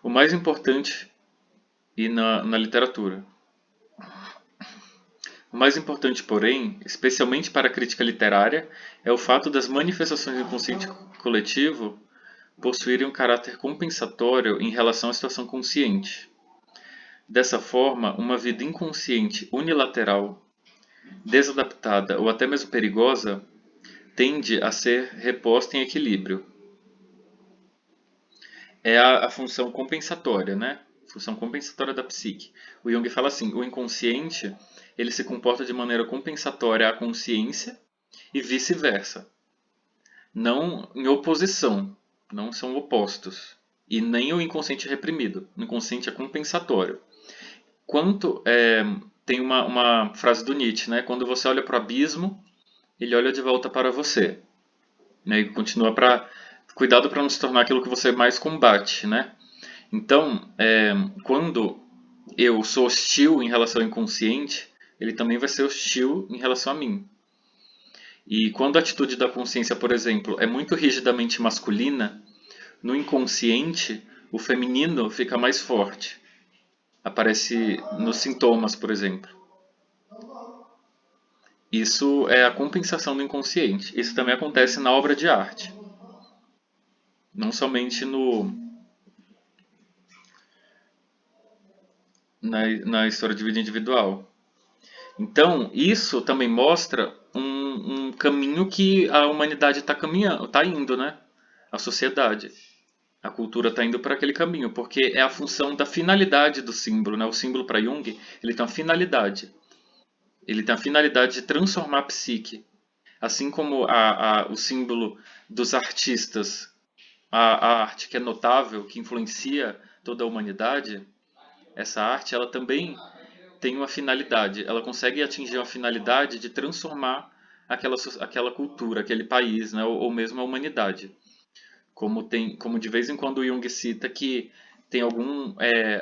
O mais importante, e na literatura. O mais importante, porém, especialmente para a crítica literária, é o fato das manifestações do inconsciente coletivo possuírem um caráter compensatório em relação à situação consciente. Dessa forma, uma vida inconsciente unilateral, desadaptada ou até mesmo perigosa, tende a ser reposta em equilíbrio. É a função compensatória, né? Função compensatória da psique. O Jung fala assim, o inconsciente ele se comporta de maneira compensatória à consciência e vice-versa. Não em oposição, não são opostos. E nem o inconsciente reprimido. O inconsciente é compensatório. Tem uma frase do Nietzsche, né? Quando você olha para o abismo, ele olha de volta para você. Né? E continua para cuidado para não se tornar aquilo que você mais combate, né? Então, quando eu sou hostil em relação ao inconsciente, ele também vai ser hostil em relação a mim. E quando a atitude da consciência, por exemplo, é muito rigidamente masculina, no inconsciente o feminino fica mais forte. Aparece nos sintomas, por exemplo. Isso é a compensação do inconsciente. Isso também acontece na obra de arte. Não somente na história de vida individual. Então, isso também mostra um caminho que a humanidade está caminhando, está indo, né? A sociedade. A cultura está indo para aquele caminho, porque é a função da finalidade do símbolo, né? O símbolo para Jung, ele tem uma finalidade. Ele tem a finalidade de transformar a psique. Assim como o símbolo dos artistas, a arte que é notável, que influencia toda a humanidade, essa arte, ela também tem uma finalidade. Ela consegue atingir uma finalidade de transformar aquela cultura, aquele país, né? Ou mesmo a humanidade. Como de vez em quando o Jung cita que tem algum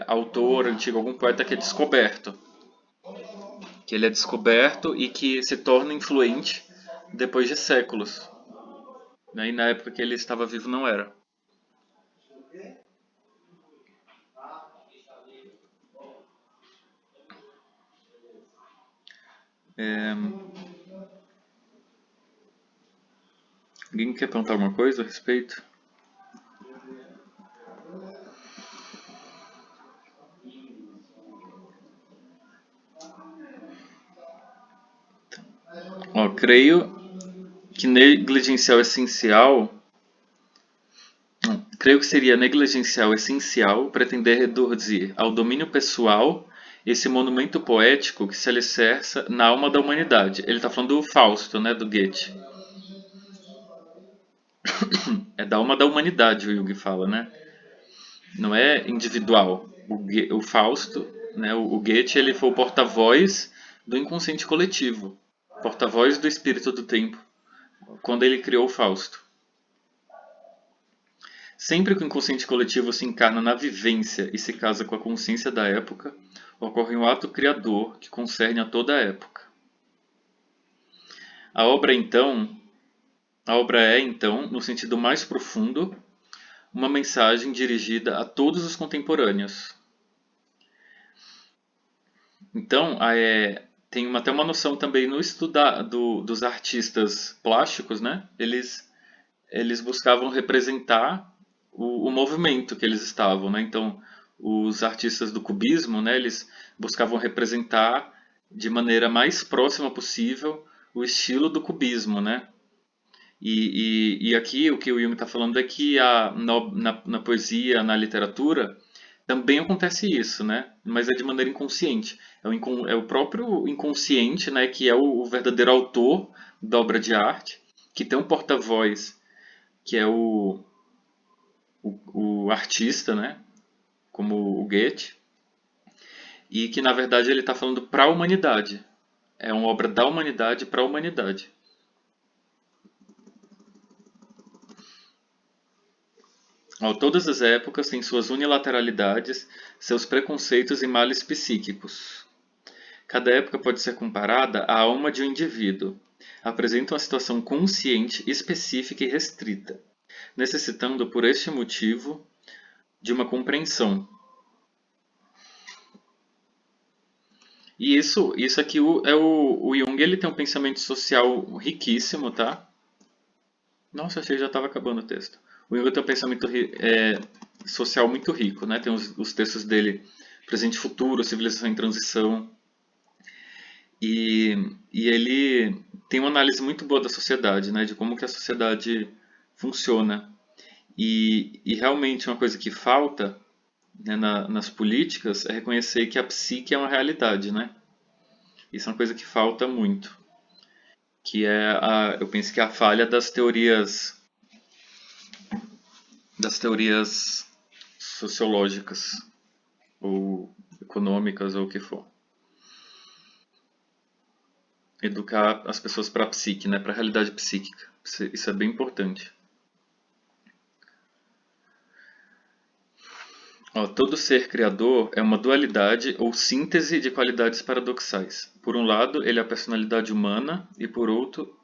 autor antigo, algum poeta que é descoberto. Que ele é descoberto e que se torna influente depois de séculos. Né? E na época que ele estava vivo não era. É, alguém quer perguntar alguma coisa a respeito? Ó, creio que negligencial essencial. Creio que seria negligencial essencial pretender reduzir ao domínio pessoal esse monumento poético que se alicerça na alma da humanidade. Ele está falando do Fausto, né, do Goethe. É da alma da humanidade, o Jung fala, né? Não é individual. O Fausto, né, o Goethe, ele foi o porta-voz do inconsciente coletivo, porta-voz do espírito do tempo, quando ele criou o Fausto. Sempre que o inconsciente coletivo se encarna na vivência e se casa com a consciência da época, ocorre um ato criador que concerne a toda a época. A obra, então, a obra é, então, no sentido mais profundo, uma mensagem dirigida a todos os contemporâneos. Então, tem até uma noção também no estudo dos artistas plásticos, né? Eles buscavam representar o movimento que eles estavam, né? Então, os artistas do cubismo, né? Eles buscavam representar de maneira mais próxima possível o estilo do cubismo, né? E aqui o que o Jung está falando é que na poesia, na literatura, também acontece isso, né? Mas é de maneira inconsciente. É o próprio inconsciente, né, que é o verdadeiro autor da obra de arte, que tem um porta-voz, que é o artista, né, como o Goethe, e que na verdade ele está falando para a humanidade. É uma obra da humanidade para a humanidade. Ó, todas as épocas têm suas unilateralidades, seus preconceitos e males psíquicos. Cada época pode ser comparada à alma de um indivíduo. Apresenta uma situação consciente, específica e restrita, necessitando por este motivo de uma compreensão. E isso aqui o Jung, ele tem um pensamento social riquíssimo, tá? Nossa, achei que já estava acabando o texto. O Jung tem um pensamento social muito rico, né? Tem os textos dele, Presente e Futuro, Civilização em Transição, e ele tem uma análise muito boa da sociedade, né? De como que a sociedade funciona. E realmente uma coisa que falta, né, nas políticas é reconhecer que a psique é uma realidade, né? Isso é uma coisa que falta muito, que eu penso que é a falha das teorias sociológicas ou econômicas ou o que for. Educar as pessoas para a psique, né, para a realidade psíquica. Isso é bem importante. Ó, todo ser criador é uma dualidade ou síntese de qualidades paradoxais. Por um lado, ele é a personalidade humana e por outro,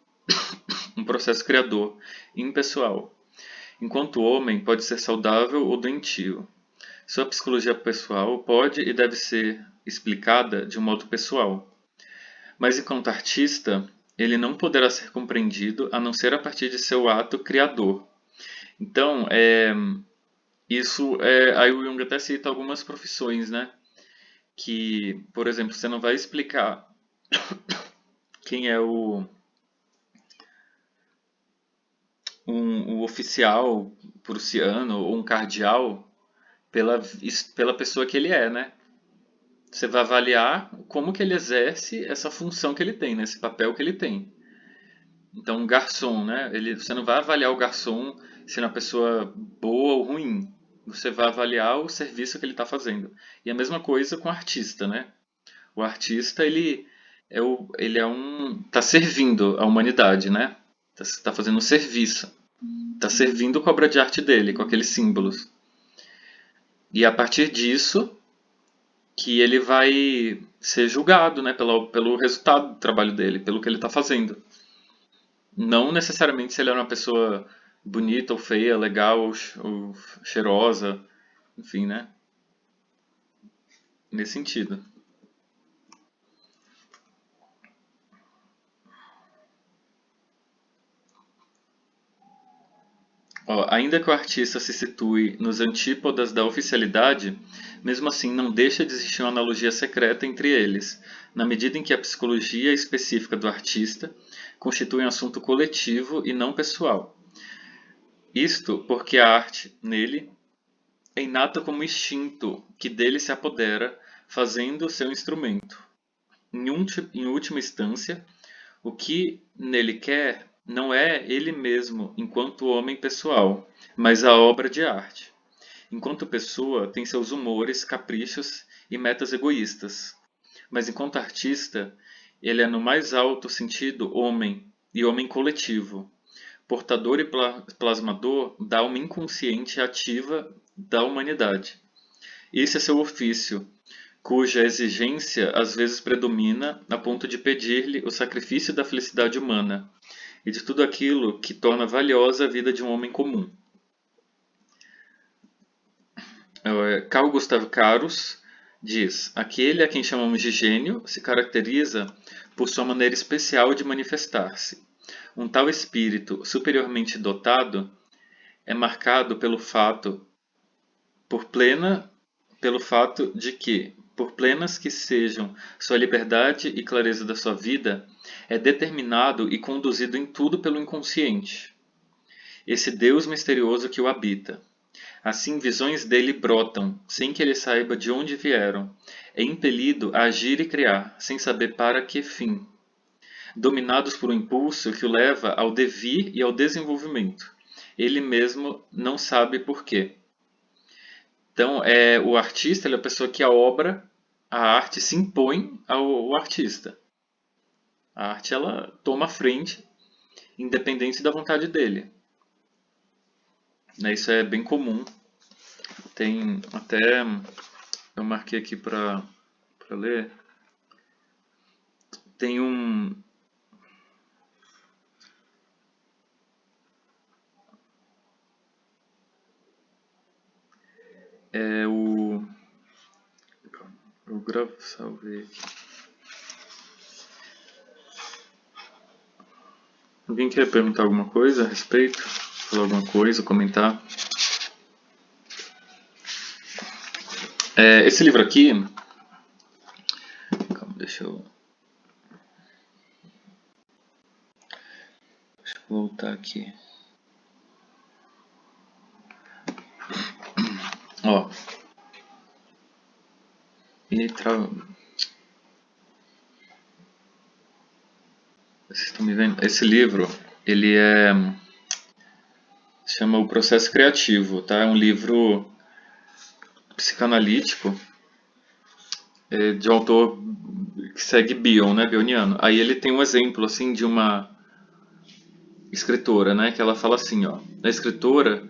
um processo criador, impessoal. Enquanto o homem pode ser saudável ou doentio. Sua psicologia pessoal pode e deve ser explicada de um modo pessoal. Mas enquanto artista, ele não poderá ser compreendido a não ser a partir de seu ato criador. Então, aí o Jung até cita algumas profissões, né? que, por exemplo, você não vai explicar quem é um oficial prussiano ou um cardeal pela pessoa que ele é, né? Você vai avaliar como que ele exerce essa função que ele tem, né? Esse papel que ele tem. Então, um garçom, né? Você não vai avaliar o garçom se é uma pessoa boa ou ruim. Você vai avaliar o serviço que ele está fazendo. E a mesma coisa com o artista, né? O artista, ele é tá servindo a humanidade, né? Tá fazendo um serviço. Tá servindo com a obra de arte dele, com aqueles símbolos. E a partir disso, que ele vai ser julgado, né? Pelo resultado do trabalho dele, pelo que ele está fazendo. Não necessariamente se ele é uma pessoa bonita ou feia, legal ou cheirosa, enfim, né? Nesse sentido. Ó, ainda que o artista se situe nos antípodas da oficialidade, mesmo assim não deixa de existir uma analogia secreta entre eles, na medida em que a psicologia específica do artista constitui um assunto coletivo e não pessoal. Isto porque a arte, nele, é inata como instinto que dele se apodera, fazendo seu instrumento. Em última instância, o que nele quer não é ele mesmo enquanto homem pessoal, mas a obra de arte. Enquanto pessoa, tem seus humores, caprichos e metas egoístas, mas enquanto artista, ele é no mais alto sentido homem e homem coletivo, portador e plasmador da alma inconsciente ativa da humanidade. Esse é seu ofício, cuja exigência às vezes predomina a ponto de pedir-lhe o sacrifício da felicidade humana e de tudo aquilo que torna valiosa a vida de um homem comum. Carl Gustav Caros diz: aquele a quem chamamos de gênio se caracteriza por sua maneira especial de manifestar-se. Um tal espírito superiormente dotado é marcado por plena pelo fato de que, por plenas que sejam sua liberdade e clareza da sua vida, é determinado e conduzido em tudo pelo inconsciente, esse Deus misterioso que o habita. Assim, visões dele brotam, sem que ele saiba de onde vieram. É impelido a agir e criar, sem saber para que fim. Dominados por um impulso que o leva ao devir e ao desenvolvimento. Ele mesmo não sabe por quê. Então, o artista ele é a pessoa que a arte se impõe ao artista. A arte ela toma a frente, independente da vontade dele. Né? Isso é bem comum. Tem até, eu marquei aqui para ler, tem é o, eu salvei aqui. Alguém quer perguntar alguma coisa a respeito? Falar alguma coisa, comentar? Esse livro aqui, calma, deixa eu voltar aqui. Ó, vocês estão me vendo? Esse livro, ele se chama O Processo Criativo, tá? É um livro psicanalítico de um autor que segue Bion, né, Bioniano. Aí ele tem um exemplo assim de uma escritora, né, que ela fala assim, ó. A escritora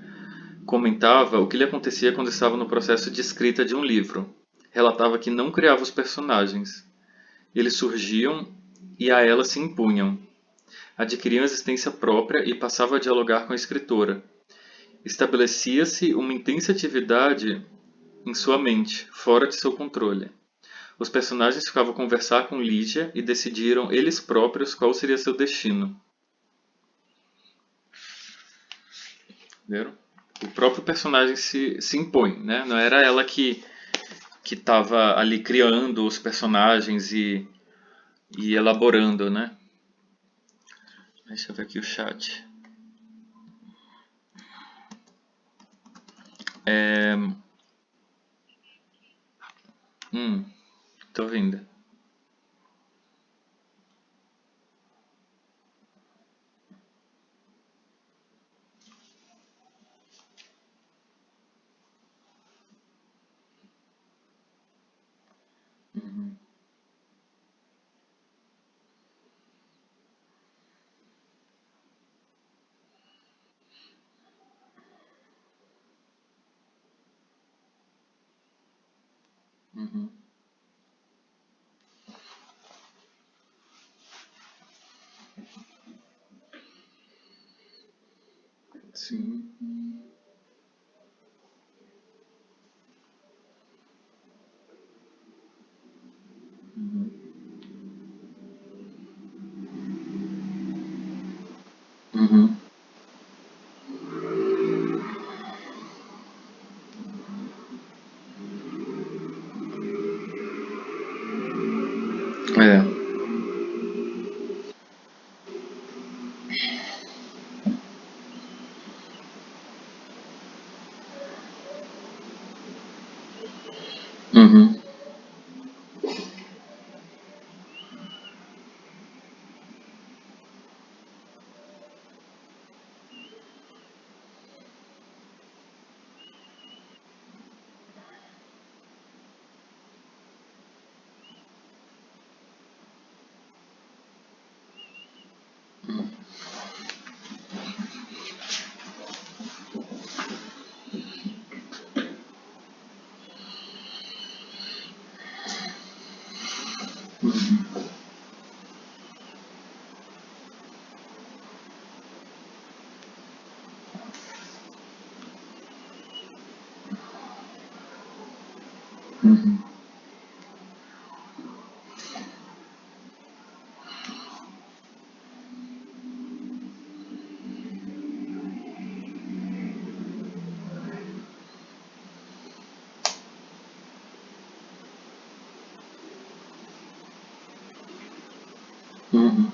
comentava o que lhe acontecia quando estava no processo de escrita de um livro. Relatava que não criava os personagens. Eles surgiam e a ela se impunham. Adquiriam existência própria e passava a dialogar com a escritora. Estabelecia-se uma intensa atividade em sua mente, fora de seu controle. Os personagens ficavam a conversar com Lígia e decidiram eles próprios qual seria seu destino. Entenderam? O próprio personagem se impõe, né? Não era ela que que estava ali criando os personagens e elaborando, né? Deixa eu ver aqui o chat. É... Hum, tô vendo. Uhum, uhum, sim. Uhum, uhum, é. Uhum, uhum, uhum.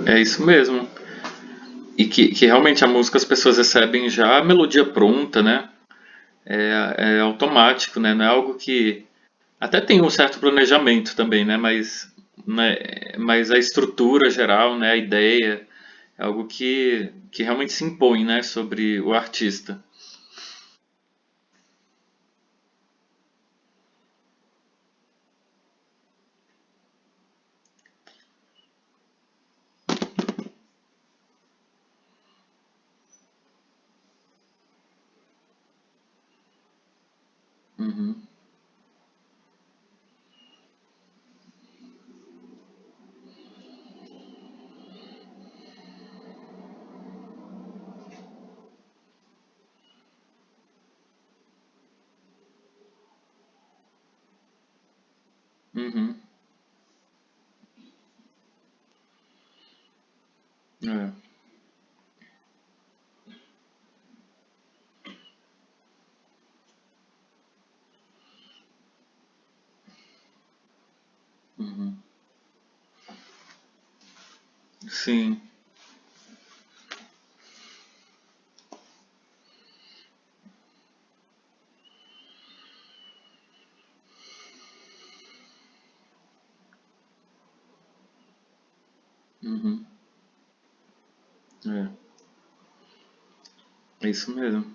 É, é isso mesmo. E que realmente a música as pessoas recebem já a melodia pronta, né? É automático, né? Não é algo que. Até tem um certo planejamento também, né? Mas a estrutura geral, né? A ideia, é algo que realmente se impõe, né? Sobre o artista. Uhum, uhum, é, uhum, sim, uhum, é, é isso mesmo.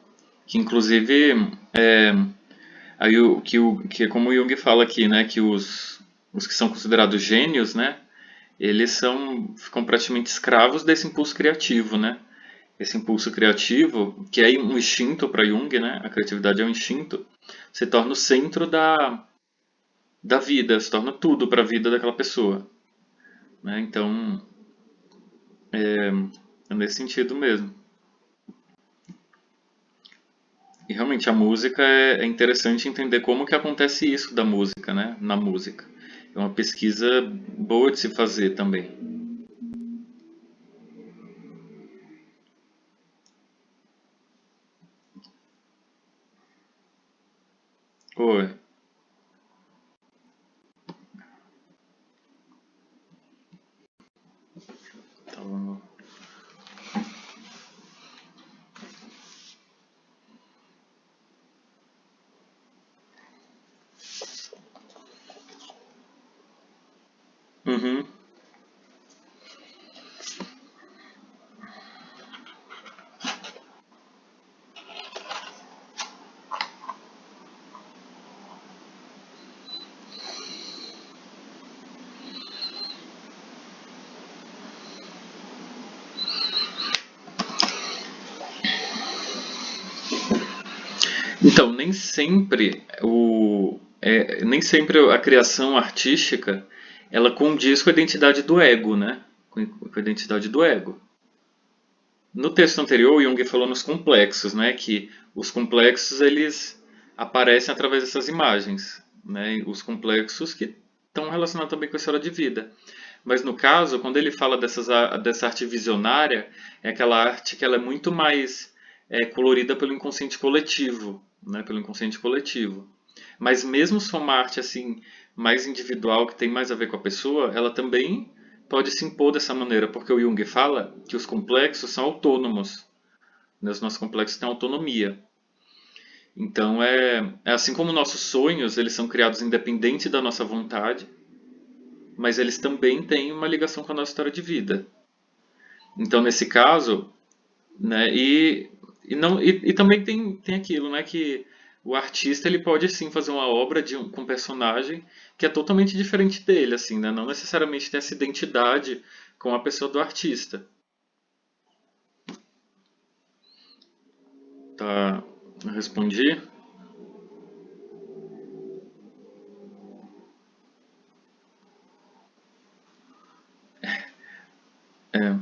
Que inclusive aí que é como o Jung fala aqui, né? Que os que são considerados gênios, né? Eles ficam praticamente escravos desse impulso criativo, né? Esse impulso criativo, que é um instinto para Jung, né? A criatividade é um instinto, se torna o centro da vida, se torna tudo para a vida daquela pessoa, né? Então, é nesse sentido mesmo. E realmente a música é interessante entender como que acontece isso da música, né? Na música. É uma pesquisa boa de se fazer também. Oi. Então, uhum. Então, nem sempre a criação artística ela condiz com a identidade do ego, né? Com a identidade do ego. No texto anterior, Jung falou nos complexos, né? Que os complexos eles aparecem através dessas imagens, né? Os complexos que estão relacionados também com a história de vida. Mas no caso, quando ele fala dessa arte visionária, é aquela arte que ela é muito mais colorida pelo inconsciente coletivo, né? Pelo inconsciente coletivo. Mas mesmo se for uma arte assim mais individual, que tem mais a ver com a pessoa, ela também pode se impor dessa maneira, porque o Jung fala que os complexos são autônomos, né? Os nossos complexos têm autonomia. Então é assim como nossos sonhos, eles são criados independente da nossa vontade, mas eles também têm uma ligação com a nossa história de vida. Então nesse caso, né, e não e também tem aquilo, né, que o artista ele pode sim fazer uma obra com um personagem que é totalmente diferente dele, assim, né, não necessariamente tem essa identidade com a pessoa do artista. Tá, eu respondi.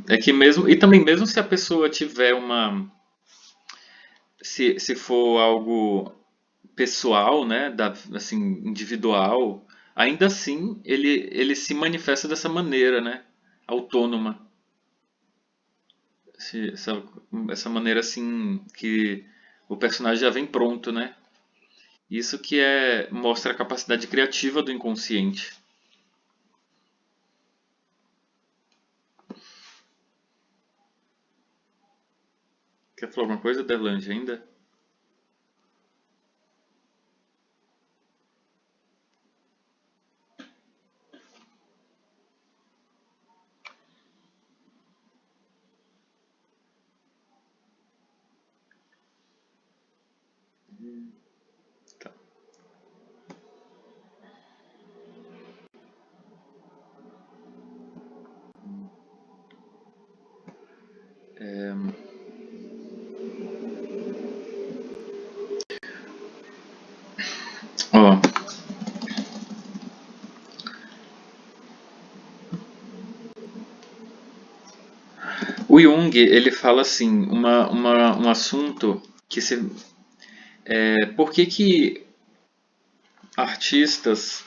É que mesmo e também mesmo se a pessoa tiver uma se for algo pessoal, né, assim, individual, ainda assim ele se manifesta dessa maneira, né, autônoma. Essa maneira assim que o personagem já vem pronto, né? Isso que mostra a capacidade criativa do inconsciente. Quer falar alguma coisa, Derlange, ainda? Tá. Ó, o Jung, ele fala assim, um assunto que se, por que que artistas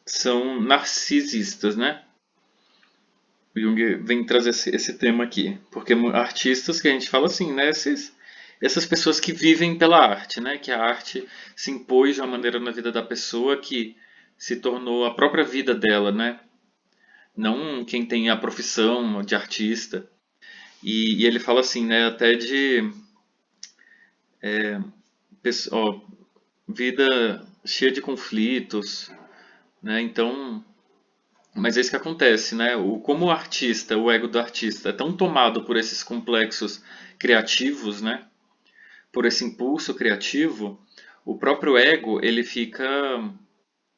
são narcisistas, né? O Jung vem trazer esse tema aqui, porque artistas que a gente fala assim, né? Essas pessoas que vivem pela arte, né? Que a arte se impôs de uma maneira na vida da pessoa que se tornou a própria vida dela, né? Não quem tem a profissão de artista. E ele fala assim, né? Até de ó, vida cheia de conflitos, né? Então, mas é isso que acontece, né? Como o artista, o ego do artista é tão tomado por esses complexos criativos, né? Por esse impulso criativo, o próprio ego ele fica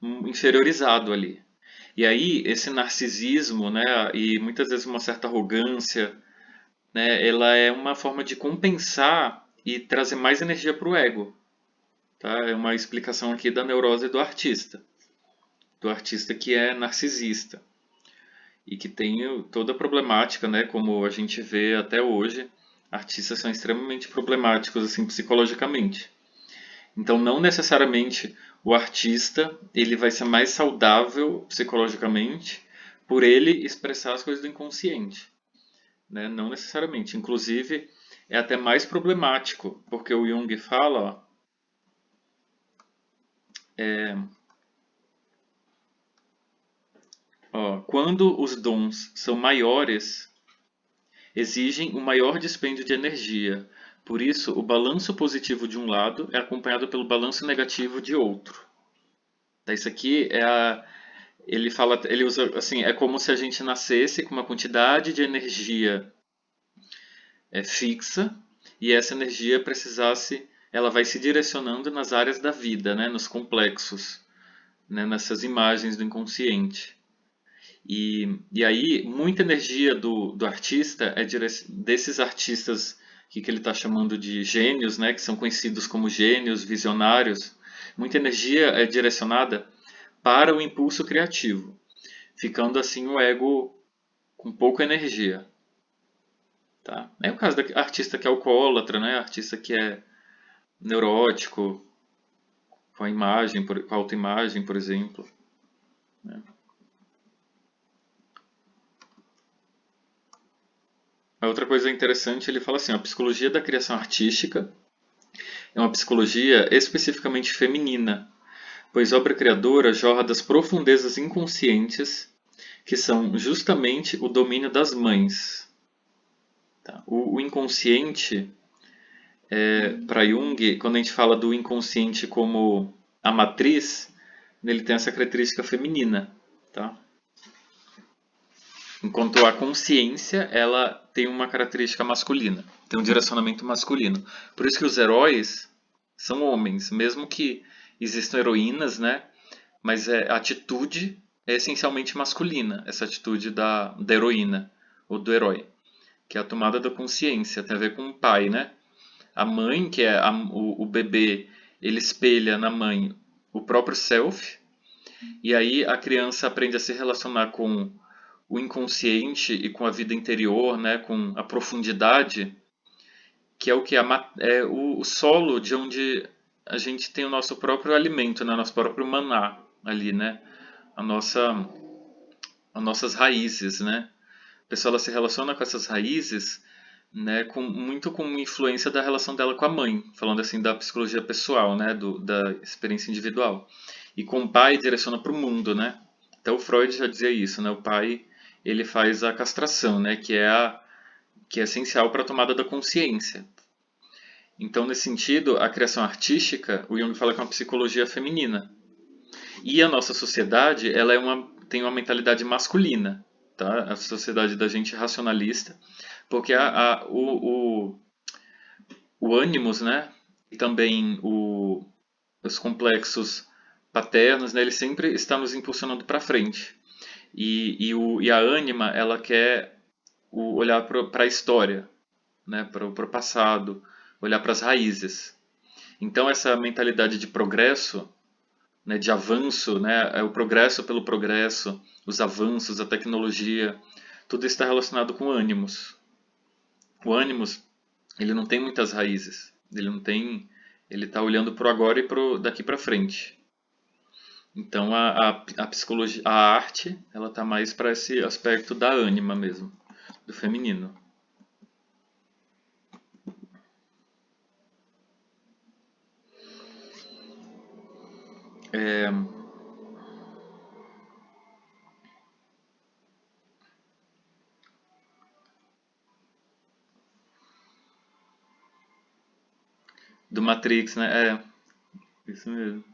inferiorizado ali. E aí esse narcisismo, né? E muitas vezes uma certa arrogância, né? Ela é uma forma de compensar e trazer mais energia para o ego, tá? É uma explicação aqui da neurose do artista que é narcisista e que tem toda a problemática, né, como a gente vê até hoje, Artistas são extremamente problemáticos assim psicologicamente. Então, não necessariamente o artista ele vai ser mais saudável psicologicamente por ele expressar as coisas do inconsciente, né? Não necessariamente. Inclusive, é até mais problemático, porque o Jung fala, quando os dons são maiores, exigem um maior dispêndio de energia. Por isso, o balanço positivo de um lado é acompanhado pelo balanço negativo de outro. Tá, isso aqui é a, ele fala, ele usa assim, é como se a gente nascesse com uma quantidade de energia fixa e essa energia precisasse, ela vai se direcionando nas áreas da vida, né, nos complexos, né, nessas imagens do inconsciente. E aí, muita energia do artista é desses artistas que ele está chamando de gênios, né, que são conhecidos como gênios, visionários. Muita energia é direcionada para o impulso criativo, ficando assim o ego com pouca energia. Tá? É o caso da artista que é alcoólatra, né, artista que é neurótico, com a imagem, com a autoimagem, por exemplo. Né? A outra coisa interessante, ele fala assim, a psicologia da criação artística é uma psicologia especificamente feminina, pois a obra criadora jorra das profundezas inconscientes, que são justamente o domínio das mães. Tá? O inconsciente, para Jung, quando a gente fala do inconsciente como a matriz, ele tem essa característica feminina. Tá? Enquanto a consciência, ela tem uma característica masculina, tem um direcionamento masculino. Por isso que os heróis são homens, mesmo que existam heroínas, né? Mas a atitude é essencialmente masculina, essa atitude da heroína ou do herói, que é a tomada da consciência, tem a ver com o pai, né? A mãe, que é o bebê, ele espelha na mãe o próprio self, e aí a criança aprende a se relacionar com o inconsciente e com a vida interior, né, com a profundidade, que é o que é o solo de onde a gente tem o nosso próprio alimento, né, nosso próprio maná ali, né, a nossa, as nossas raízes, né. A pessoa ela se relaciona com essas raízes, né, muito com influência da relação dela com a mãe, falando assim da psicologia pessoal, né, da experiência individual. E com o pai direciona para o mundo, né. Até o Freud já dizia isso, né, o pai ele faz a castração, né, que é essencial para a tomada da consciência. Então, nesse sentido, a criação artística, o Jung fala que é uma psicologia feminina. E a nossa sociedade, ela tem uma mentalidade masculina, tá? A sociedade da gente racionalista, porque o ânimos, né? E também os complexos paternos, né? Ele sempre está nos impulsionando para frente. E a ânima, ela quer olhar para a história, né? Para o passado, olhar para as raízes. Então, essa mentalidade de progresso, né, de avanço, né, é o progresso pelo progresso, os avanços, a tecnologia, tudo está relacionado com ânimos. O ânimos, ele não tem muitas raízes, ele não tem, ele está olhando para o agora e para daqui para frente. Então a psicologia, a arte, ela está mais para esse aspecto da ânima mesmo, do feminino. É, do Matrix, né? Isso mesmo.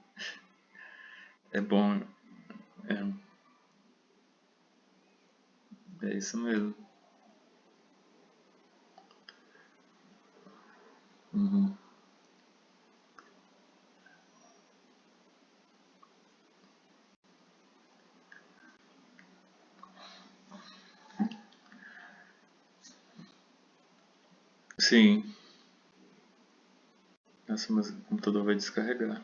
É bom. É isso mesmo. Uhum. Sim. Nossa, mas o computador vai descarregar.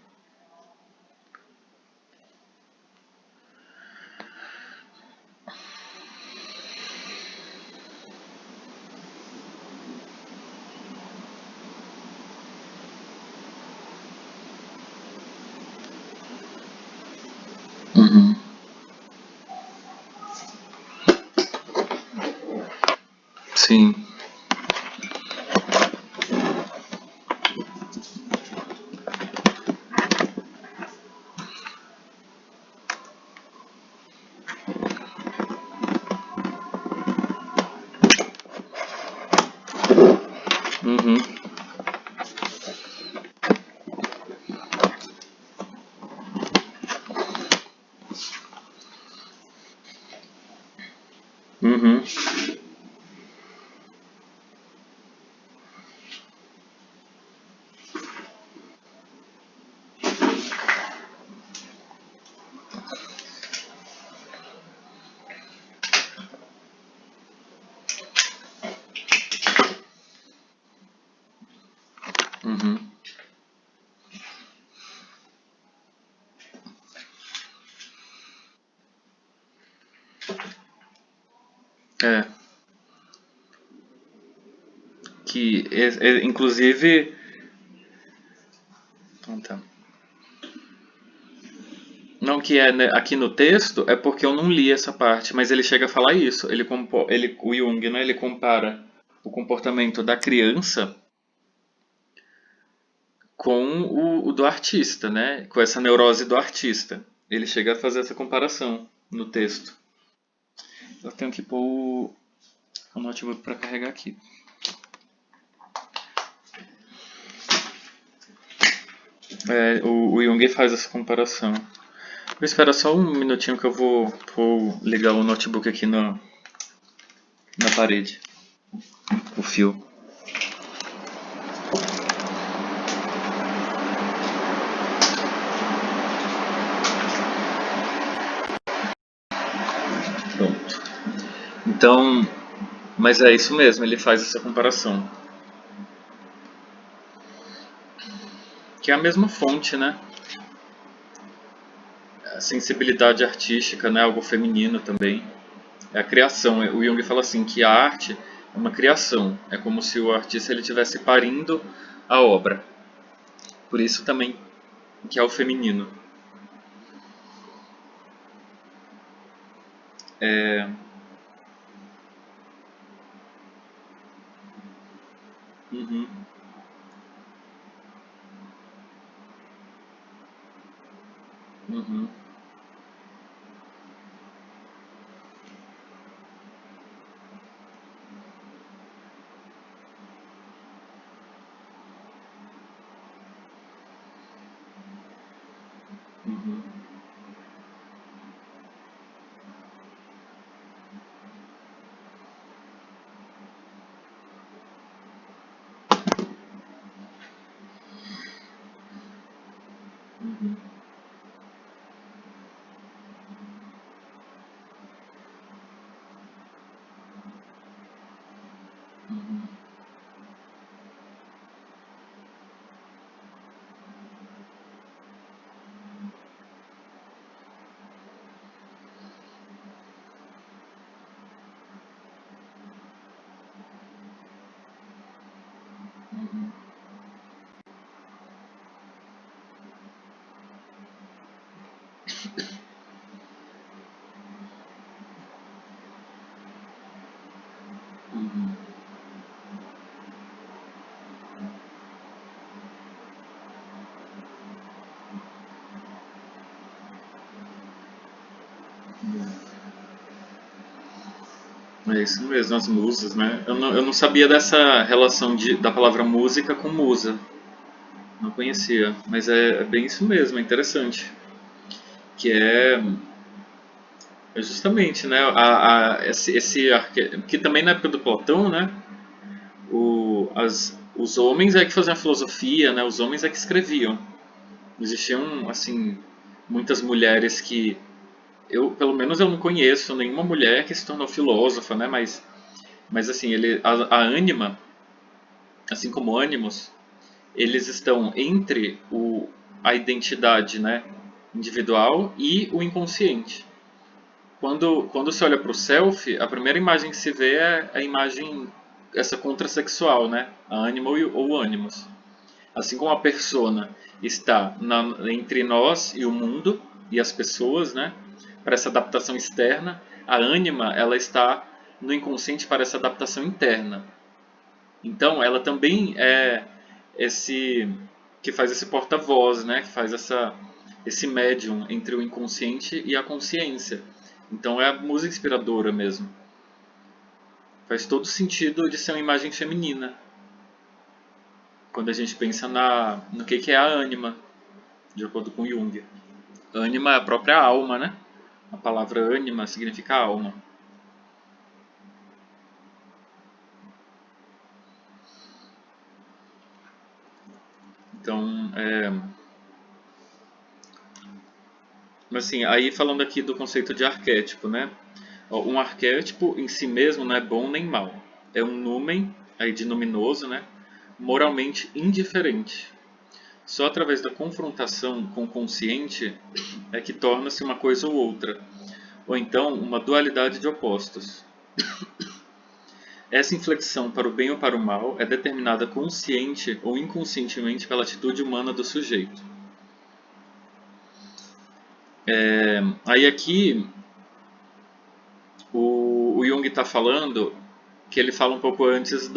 Sim. Uhum. Uhum. Uhum. É. Que, inclusive... Então tá. Não, que é, né, aqui no texto é porque eu não li essa parte, mas ele chega a falar isso. O Jung, né, ele compara o comportamento da criança com o do artista, né? Com essa neurose do artista. Ele chega a fazer essa comparação no texto. Eu tenho que pôr o notebook para carregar aqui. É, o Jung faz essa comparação. Vou esperar só um minutinho que eu vou ligar o notebook aqui na parede. O fio. Pronto. Então, mas é isso mesmo, ele faz essa comparação. Que é a mesma fonte, né? A sensibilidade artística, né? Algo feminino também. É a criação. O Jung fala assim que a arte é uma criação. É como se o artista ele estivesse parindo a obra. Por isso também que é o feminino. É... Uhum, uhum, uhum, uhum, uhum, uhum, uhum. É isso mesmo, as musas, né? Eu não sabia dessa relação da palavra música com musa. Não conhecia, mas é bem isso mesmo, é interessante. Que é justamente, né? Que também na época do Platão, né? Os homens é que faziam a filosofia, né? Os homens é que escreviam. Existiam, assim, muitas mulheres que pelo menos eu não conheço nenhuma mulher que se tornou filósofa, né? Mas assim, a ânima, assim como ânimos, eles estão entre a identidade, né, individual e o inconsciente. Quando se olha para o self, a primeira imagem que se vê é a imagem essa contrasexual, né, a ânima ou o ânimos. Assim como a persona está entre nós e o mundo e as pessoas, né, para essa adaptação externa, a ânima ela está no inconsciente para essa adaptação interna. Então, ela também é esse que faz esse porta-voz, né? Que faz esse médium entre o inconsciente e a consciência. Então, é a música inspiradora mesmo. Faz todo sentido de ser uma imagem feminina. Quando a gente pensa no que é a ânima, de acordo com Jung. Ânima é a própria alma, né? A palavra ânima significa alma. Então, assim, aí falando aqui do conceito de arquétipo, né? Um arquétipo em si mesmo não é bom nem mal. É um numen, aí de luminoso, né? Moralmente indiferente. Só através da confrontação com o consciente é que torna-se uma coisa ou outra, ou então uma dualidade de opostos. Essa inflexão para o bem ou para o mal é determinada consciente ou inconscientemente pela atitude humana do sujeito. Aí aqui o Jung está falando que ele fala um pouco antes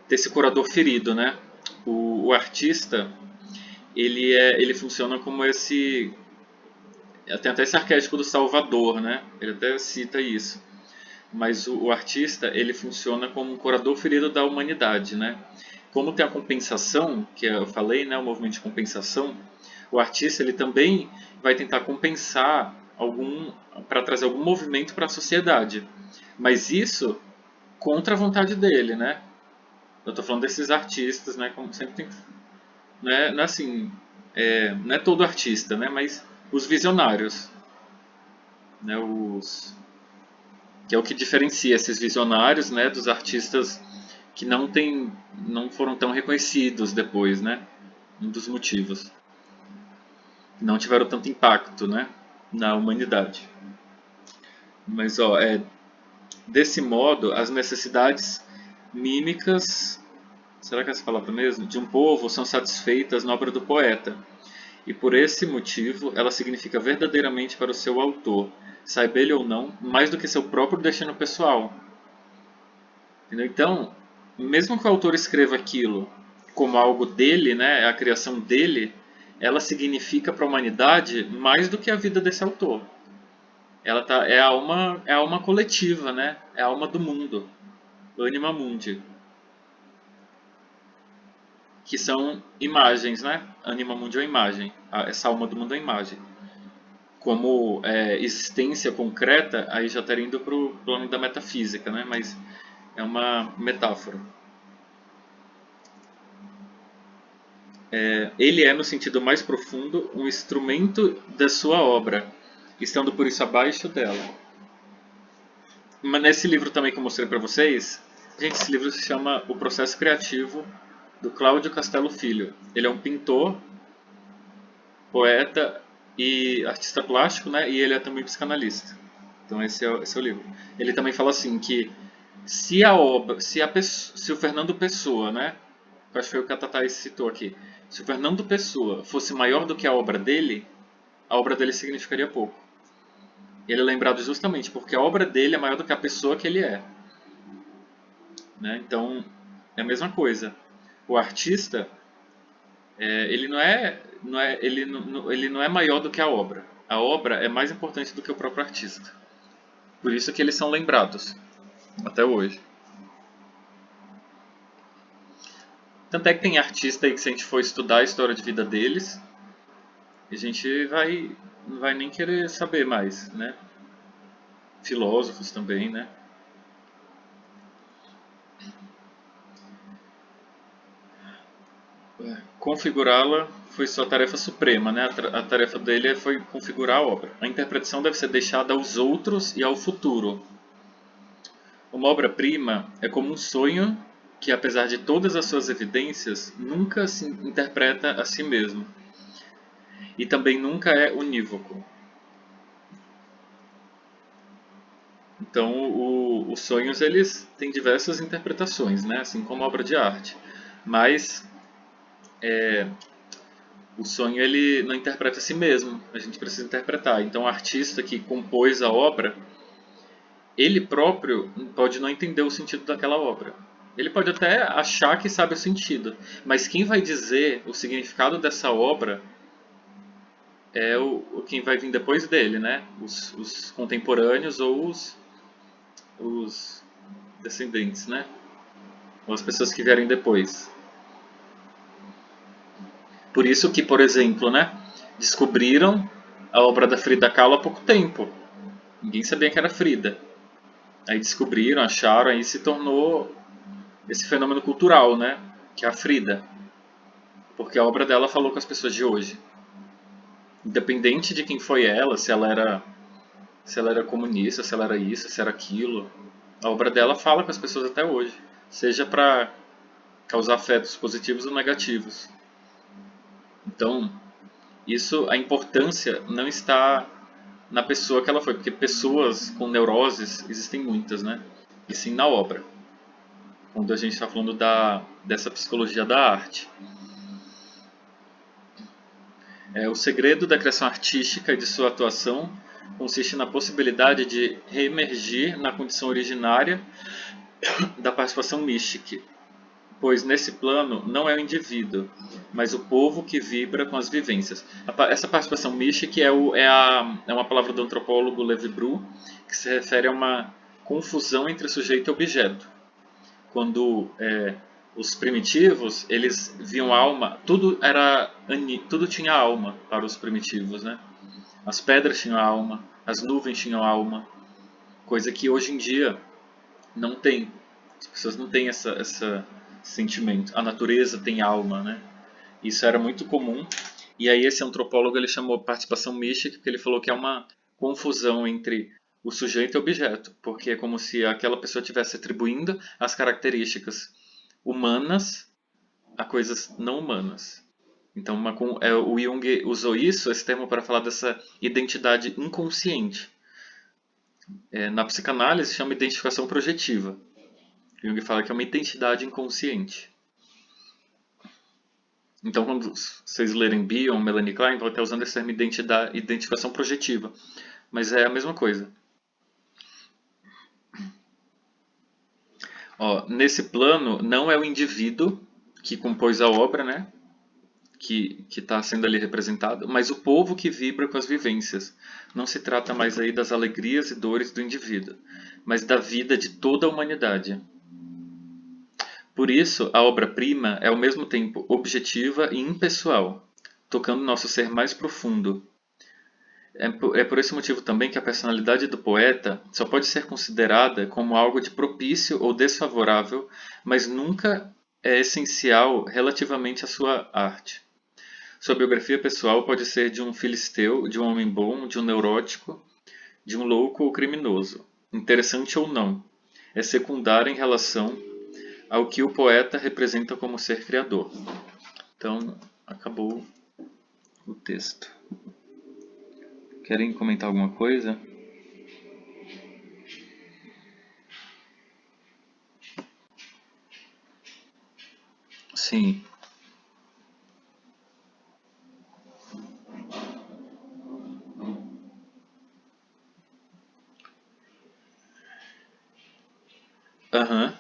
desse curador ferido, né? O artista ele funciona como esse, tem até esse arquétipo do Salvador, né? Ele até cita isso. Mas o artista ele funciona como um curador ferido da humanidade, né? Como tem a compensação, que eu falei, né, o movimento de compensação, o artista ele também vai tentar compensar para trazer algum movimento para a sociedade. Mas isso contra a vontade dele, né? Eu estou falando desses artistas, né? Como sempre tem, não é assim, não é todo artista, né? Mas os visionários, né? Que é o que diferencia esses visionários, né? Dos artistas que não foram tão reconhecidos depois, né? Um dos motivos. Não tiveram tanto impacto, né? Na humanidade. Mas, desse modo, as necessidades mímicas, será que é essa palavra mesmo? De um povo são satisfeitas na obra do poeta. E por esse motivo, ela significa verdadeiramente para o seu autor, saiba ele ou não, mais do que seu próprio destino pessoal. Entendeu? Então, mesmo que o autor escreva aquilo como algo dele, né, a criação dele, ela significa para a humanidade mais do que a vida desse autor. É a alma coletiva, né? É a alma do mundo, anima mundi, que são imagens, né? Anima mundi é uma imagem, essa alma do mundo é imagem. Como existência concreta, aí já estaria indo para o plano da metafísica, né? Mas é uma metáfora. Ele é, no sentido mais profundo, um instrumento da sua obra, estando por isso abaixo dela. Mas nesse livro também que eu mostrei para vocês, gente, esse livro se chama O Processo Criativo, do Cláudio Castelo Filho. Ele é um pintor, poeta e artista plástico, né? E ele é também psicanalista. Então esse é o livro. Ele também fala assim que se a obra, se o Fernando Pessoa, né? Eu acho que foi o que a Tatá citou aqui. Se o Fernando Pessoa fosse maior do que a obra dele significaria pouco. Ele é lembrado justamente porque a obra dele é maior do que a pessoa que ele é. Né? Então, é a mesma coisa. O artista, ele ele não é maior do que a obra. A obra é mais importante do que o próprio artista. Por isso que eles são lembrados até hoje. Tanto é que tem artista aí que se a gente for estudar a história de vida deles, a gente não vai nem querer saber mais, né? Filósofos também, né? Configurá-la foi sua tarefa suprema, né? A tarefa dele foi configurar a obra. A interpretação deve ser deixada aos outros e ao futuro. Uma obra-prima é como um sonho que, apesar de todas as suas evidências, nunca se interpreta a si mesmo. E também nunca é unívoco. Então, os sonhos eles têm diversas interpretações, né? Assim como a obra de arte. Mas o sonho ele não interpreta a si mesmo, a gente precisa interpretar. Então o artista que compôs a obra, ele próprio pode não entender o sentido daquela obra. Ele pode até achar que sabe o sentido, mas quem vai dizer o significado dessa obra é quem vai vir depois dele, né? Os contemporâneos ou os descendentes, né? Ou as pessoas que vierem depois. Por isso que, por exemplo, né? Descobriram a obra da Frida Kahlo há pouco tempo. Ninguém sabia que era Frida. Aí descobriram, acharam, aí se tornou esse fenômeno cultural, né? Que é a Frida. Porque a obra dela falou com as pessoas de hoje. Independente de quem foi ela, se ela era comunista, se ela era isso, se era aquilo, a obra dela fala com as pessoas até hoje, seja para causar afetos positivos ou negativos. Então, isso, a importância não está na pessoa que ela foi, porque pessoas com neuroses existem muitas, né? E sim na obra. Quando a gente está falando dessa psicologia da arte. O segredo da criação artística e de sua atuação consiste na possibilidade de reemergir na condição originária da participação mística, pois nesse plano não é o indivíduo, mas o povo que vibra com as vivências. Essa participação mística é uma palavra do antropólogo Levi Bru, que se refere a uma confusão entre sujeito e objeto. Quando os primitivos, eles viam alma, tudo tinha alma para os primitivos, né? As pedras tinham alma, as nuvens tinham alma, coisa que hoje em dia não tem. As pessoas não têm esse sentimento. A natureza tem alma, né? Isso era muito comum. E aí esse antropólogo ele chamou participação mística, porque ele falou que é uma confusão entre o sujeito e o objeto, porque é como se aquela pessoa estivesse atribuindo as características humanas a coisas não humanas. Então, o Jung usou esse termo, para falar dessa identidade inconsciente. Na psicanálise, chama identificação projetiva. Jung fala que é uma identidade inconsciente. Então, quando vocês lerem Bion, Melanie Klein, vão estar usando esse termo identificação projetiva. Mas é a mesma coisa. Nesse plano, não é o indivíduo que compôs a obra, né? Que está sendo ali representado, mas o povo que vibra com as vivências. Não se trata mais aí das alegrias e dores do indivíduo, mas da vida de toda a humanidade. Por isso, a obra-prima é ao mesmo tempo objetiva e impessoal, tocando nosso ser mais profundo. É por esse motivo também que a personalidade do poeta só pode ser considerada como algo de propício ou desfavorável, mas nunca é essencial relativamente à sua arte. Sua biografia pessoal pode ser de um filisteu, de um homem bom, de um neurótico, de um louco ou criminoso. Interessante ou não, é secundária em relação ao que o poeta representa como ser criador. Então, acabou o texto. Querem comentar alguma coisa? Sim. Aham.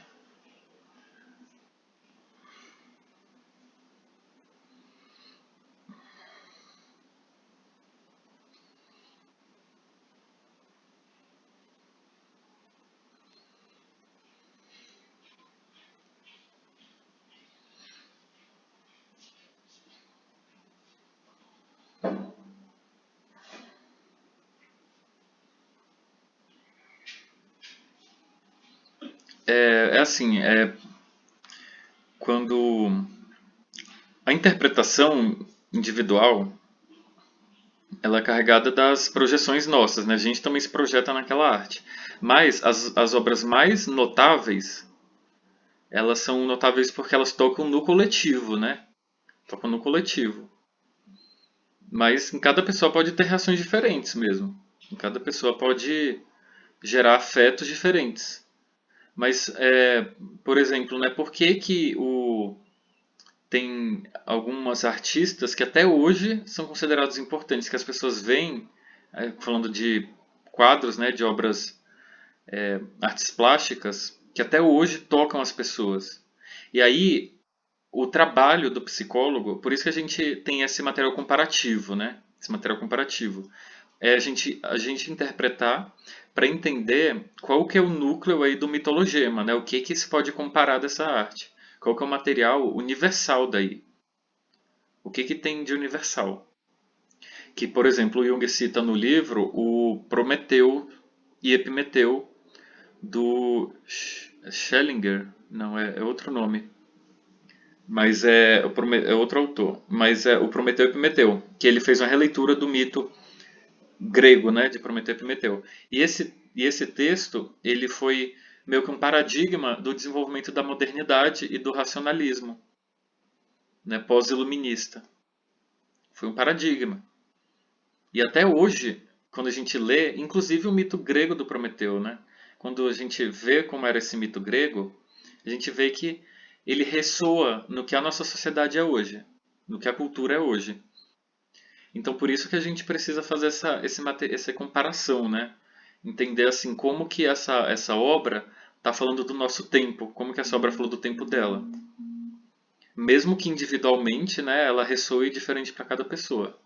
É assim, quando a interpretação individual ela é carregada das projeções nossas, né? A gente também se projeta naquela arte. Mas as obras mais notáveis, elas são notáveis porque elas tocam no coletivo, né? Tocam no coletivo. Mas em cada pessoa pode ter reações diferentes mesmo. Em cada pessoa pode gerar afetos diferentes. Mas, por exemplo, né, por que que tem algumas artistas que até hoje são considerados importantes, que as pessoas veem, falando de quadros, né, de obras artes plásticas que até hoje tocam as pessoas. E aí, o trabalho do psicólogo, por isso que a gente tem esse material comparativo, né? Esse material comparativo. É a gente interpretar para entender qual que é o núcleo aí do mitologema, né? O que que se pode comparar dessa arte? Qual que é o material universal daí? O que que tem de universal? Que, por exemplo, o Jung cita no livro o Prometeu e Epimeteu do Schellinger, não é outro nome, mas é outro autor, mas é o Prometeu e Epimeteu, que ele fez uma releitura do mito grego, né, de Prometeu e Epimeteu. E esse texto, ele foi meio que um paradigma do desenvolvimento da modernidade e do racionalismo, né, pós-iluminista. Foi um paradigma. E até hoje, quando a gente lê, inclusive o mito grego do Prometeu, né? Quando a gente vê como era esse mito grego, a gente vê que ele ressoa no que a nossa sociedade é hoje, no que a cultura é hoje. Então, por isso que a gente precisa fazer essa comparação, né? Entender assim como que essa obra está falando do nosso tempo, como que essa obra falou do tempo dela. Mesmo que individualmente, né, ela ressoe diferente para cada pessoa.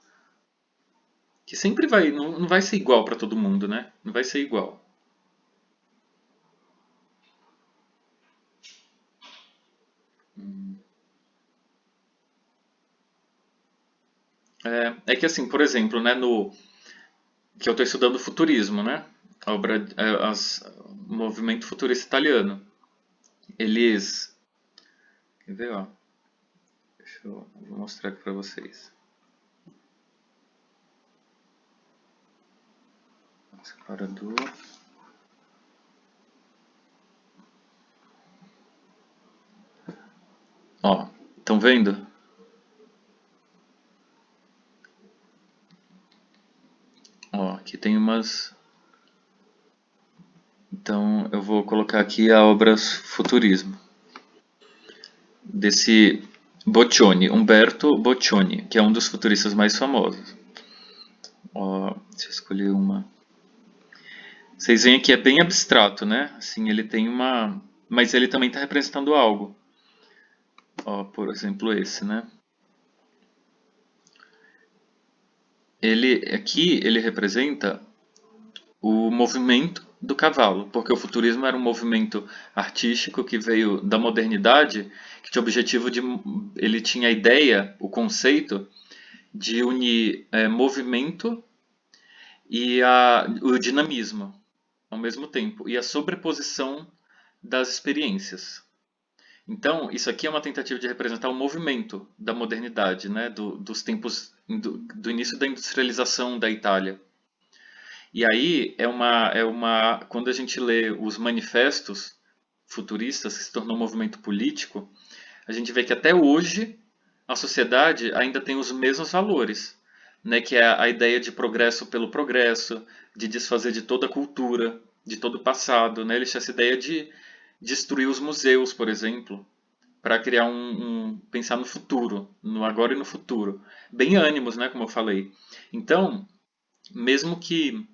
Que sempre vai, não vai ser igual para todo mundo, né? Não vai ser igual. É que assim, por exemplo, né, no que eu estou estudando futurismo, né? A obra, o movimento futurista italiano. Eles, quer ver, ó? Vou mostrar aqui para vocês. Agora do, ó, estão vendo? Ó, aqui tem umas. Então eu vou colocar aqui a obra Futurismo desse Boccioni, Umberto Boccioni, que é um dos futuristas mais famosos. Ó, deixa eu escolher uma. Vocês veem que é bem abstrato, né? Assim, ele tem uma. Mas ele também está representando algo. Ó, por exemplo, esse, né? Ele representa o movimento do cavalo, porque o futurismo era um movimento artístico que veio da modernidade, que tinha o objetivo de. Ele tinha a ideia, o conceito de unir movimento e o dinamismo ao mesmo tempo, e a sobreposição das experiências. Então, isso aqui é uma tentativa de representar o movimento da modernidade, né, dos tempos do início da industrialização da Itália. E aí quando a gente lê os manifestos futuristas, que se tornou um movimento político, a gente vê que até hoje a sociedade ainda tem os mesmos valores, né, que é a ideia de progresso pelo progresso, de desfazer de toda a cultura, de todo o passado, né? Eles tinham essa ideia de destruir os museus, por exemplo, para criar pensar no futuro, no agora e no futuro. Bem ânimos, né, como eu falei. Então, mesmo que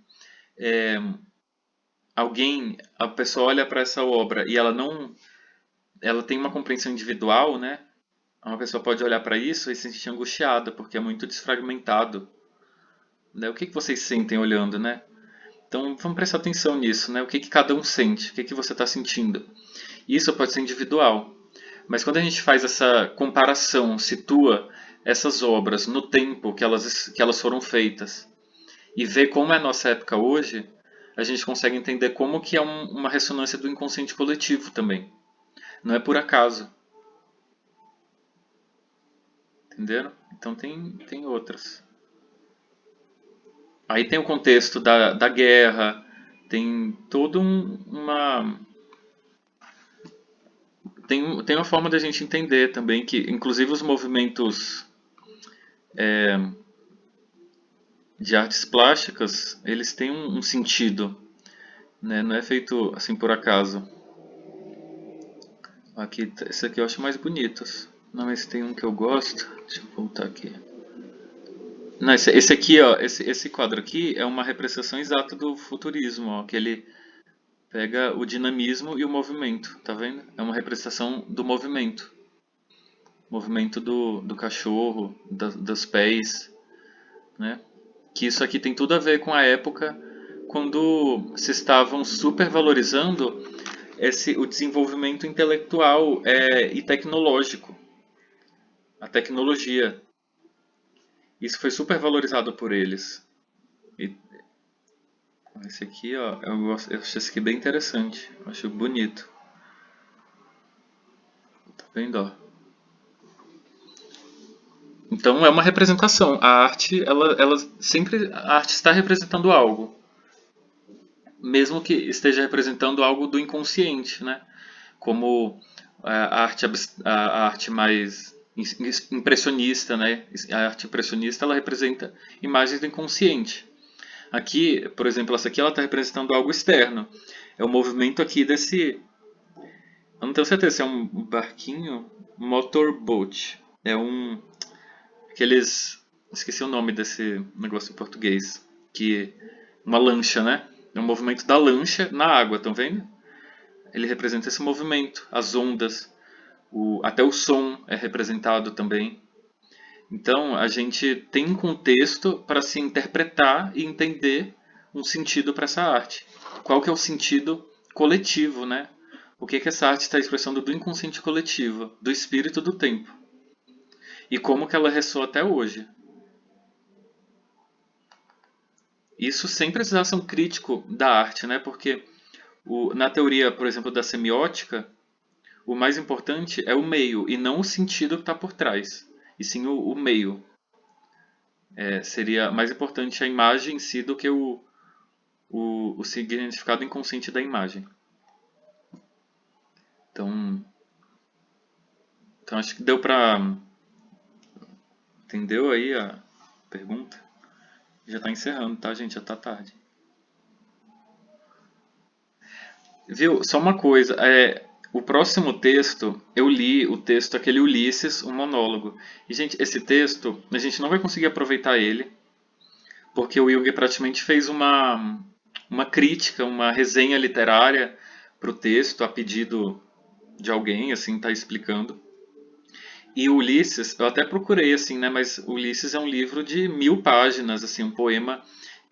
a pessoa olha para essa obra e ela não, ela tem uma compreensão individual, né? Uma pessoa pode olhar para isso e se sentir angustiada, porque é muito desfragmentado, né? O que que vocês sentem olhando, né? Então, vamos prestar atenção nisso, né? O que que cada um sente, o que que você está sentindo. Isso pode ser individual, mas quando a gente faz essa comparação, situa essas obras no tempo que elas foram feitas e vê como é a nossa época hoje, a gente consegue entender como que é uma ressonância do inconsciente coletivo também. Não é por acaso, entenderam? Então tem outras. Aí tem o contexto da guerra, tem todo tem uma forma da gente entender também que, inclusive, os movimentos de artes plásticas, eles têm um sentido, né? Não é feito assim por acaso. Aqui, esse aqui eu acho mais bonitos. Não, esse tem um que eu gosto. Deixa eu voltar aqui. Não, esse aqui, ó, esse quadro aqui é uma representação exata do futurismo, ó, que ele Pega o dinamismo e o movimento, tá vendo? É uma representação do movimento. Movimento do cachorro, dos pés, né? Que isso aqui tem tudo a ver com a época quando se estavam supervalorizando o desenvolvimento intelectual e tecnológico, a tecnologia. Isso foi supervalorizado por eles. E esse aqui, ó, eu acho esse aqui bem interessante, eu acho bonito. Tá vendo, ó? Então é uma representação. A arte, ela sempre a arte está representando algo, mesmo que esteja representando algo do inconsciente, né? Como a arte mais impressionista, né? A arte impressionista ela representa imagens do inconsciente. Aqui, por exemplo, essa aqui ela está representando algo externo. É o movimento aqui desse. Eu não tenho certeza se é um barquinho, motorboat. É um aqueles. Esqueci o nome desse negócio em português. Que uma lancha, né? É um movimento da lancha na água, estão vendo? Ele representa esse movimento, as ondas, até o som é representado também. Então, a gente tem um contexto para se interpretar e entender um sentido para essa arte. Qual que é o sentido coletivo, né? O que essa arte está expressando do inconsciente coletivo, do espírito do tempo. E como que ela ressoa até hoje. Isso sem precisar ser um crítico da arte, né? Porque na teoria, por exemplo, da semiótica, o mais importante é o meio e não o sentido que está por trás, e sim o meio. Seria mais importante a imagem em si do que o significado inconsciente da imagem. Então acho que deu para entendeu aí a pergunta? Já está encerrando, tá, gente? Já está tarde. Viu? Só uma coisa. O próximo texto, eu li o texto, aquele Ulisses, um monólogo. E, gente, esse texto, a gente não vai conseguir aproveitar ele, porque o Jung praticamente fez uma crítica, uma resenha literária para o texto, a pedido de alguém, assim, tá explicando. E o Ulisses, eu até procurei, assim, né, mas Ulisses é um livro de 1000 páginas, assim, um poema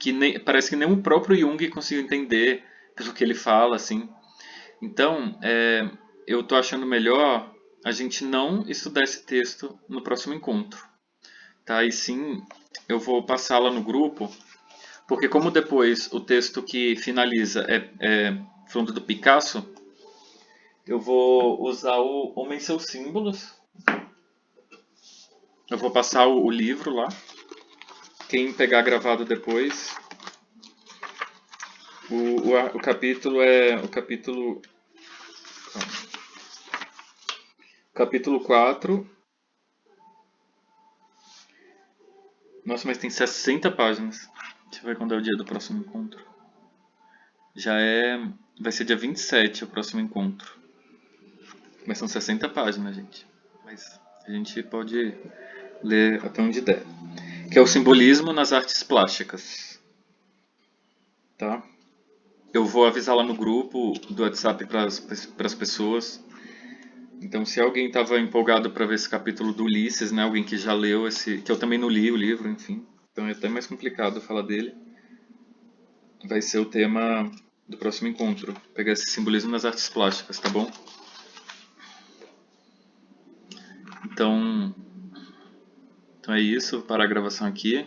que parece que nem o próprio Jung conseguiu entender pelo que ele fala, assim. Então, eu estou achando melhor a gente não estudar esse texto no próximo encontro, tá? E sim, eu vou passar lá no grupo, porque como depois o texto que finaliza é falando do Picasso, eu vou usar o Homem e seus Símbolos. Eu vou passar o livro lá. Quem pegar gravado depois, o capítulo é o capítulo 4. Nossa, mas tem 60 páginas. Deixa eu ver quando é o dia do próximo encontro. Vai ser dia 27 o próximo encontro. Mas são 60 páginas, gente. Mas a gente pode ler até onde der. Que é o simbolismo nas artes plásticas. Tá? Eu vou avisar lá no grupo do WhatsApp para as pessoas. Então, se alguém estava empolgado para ver esse capítulo do Ulisses, né, alguém que já leu esse, que eu também não li o livro, enfim, então é até mais complicado falar dele, vai ser o tema do próximo encontro, pegar esse simbolismo nas artes plásticas, tá bom? Então, então é isso, parar a gravação aqui.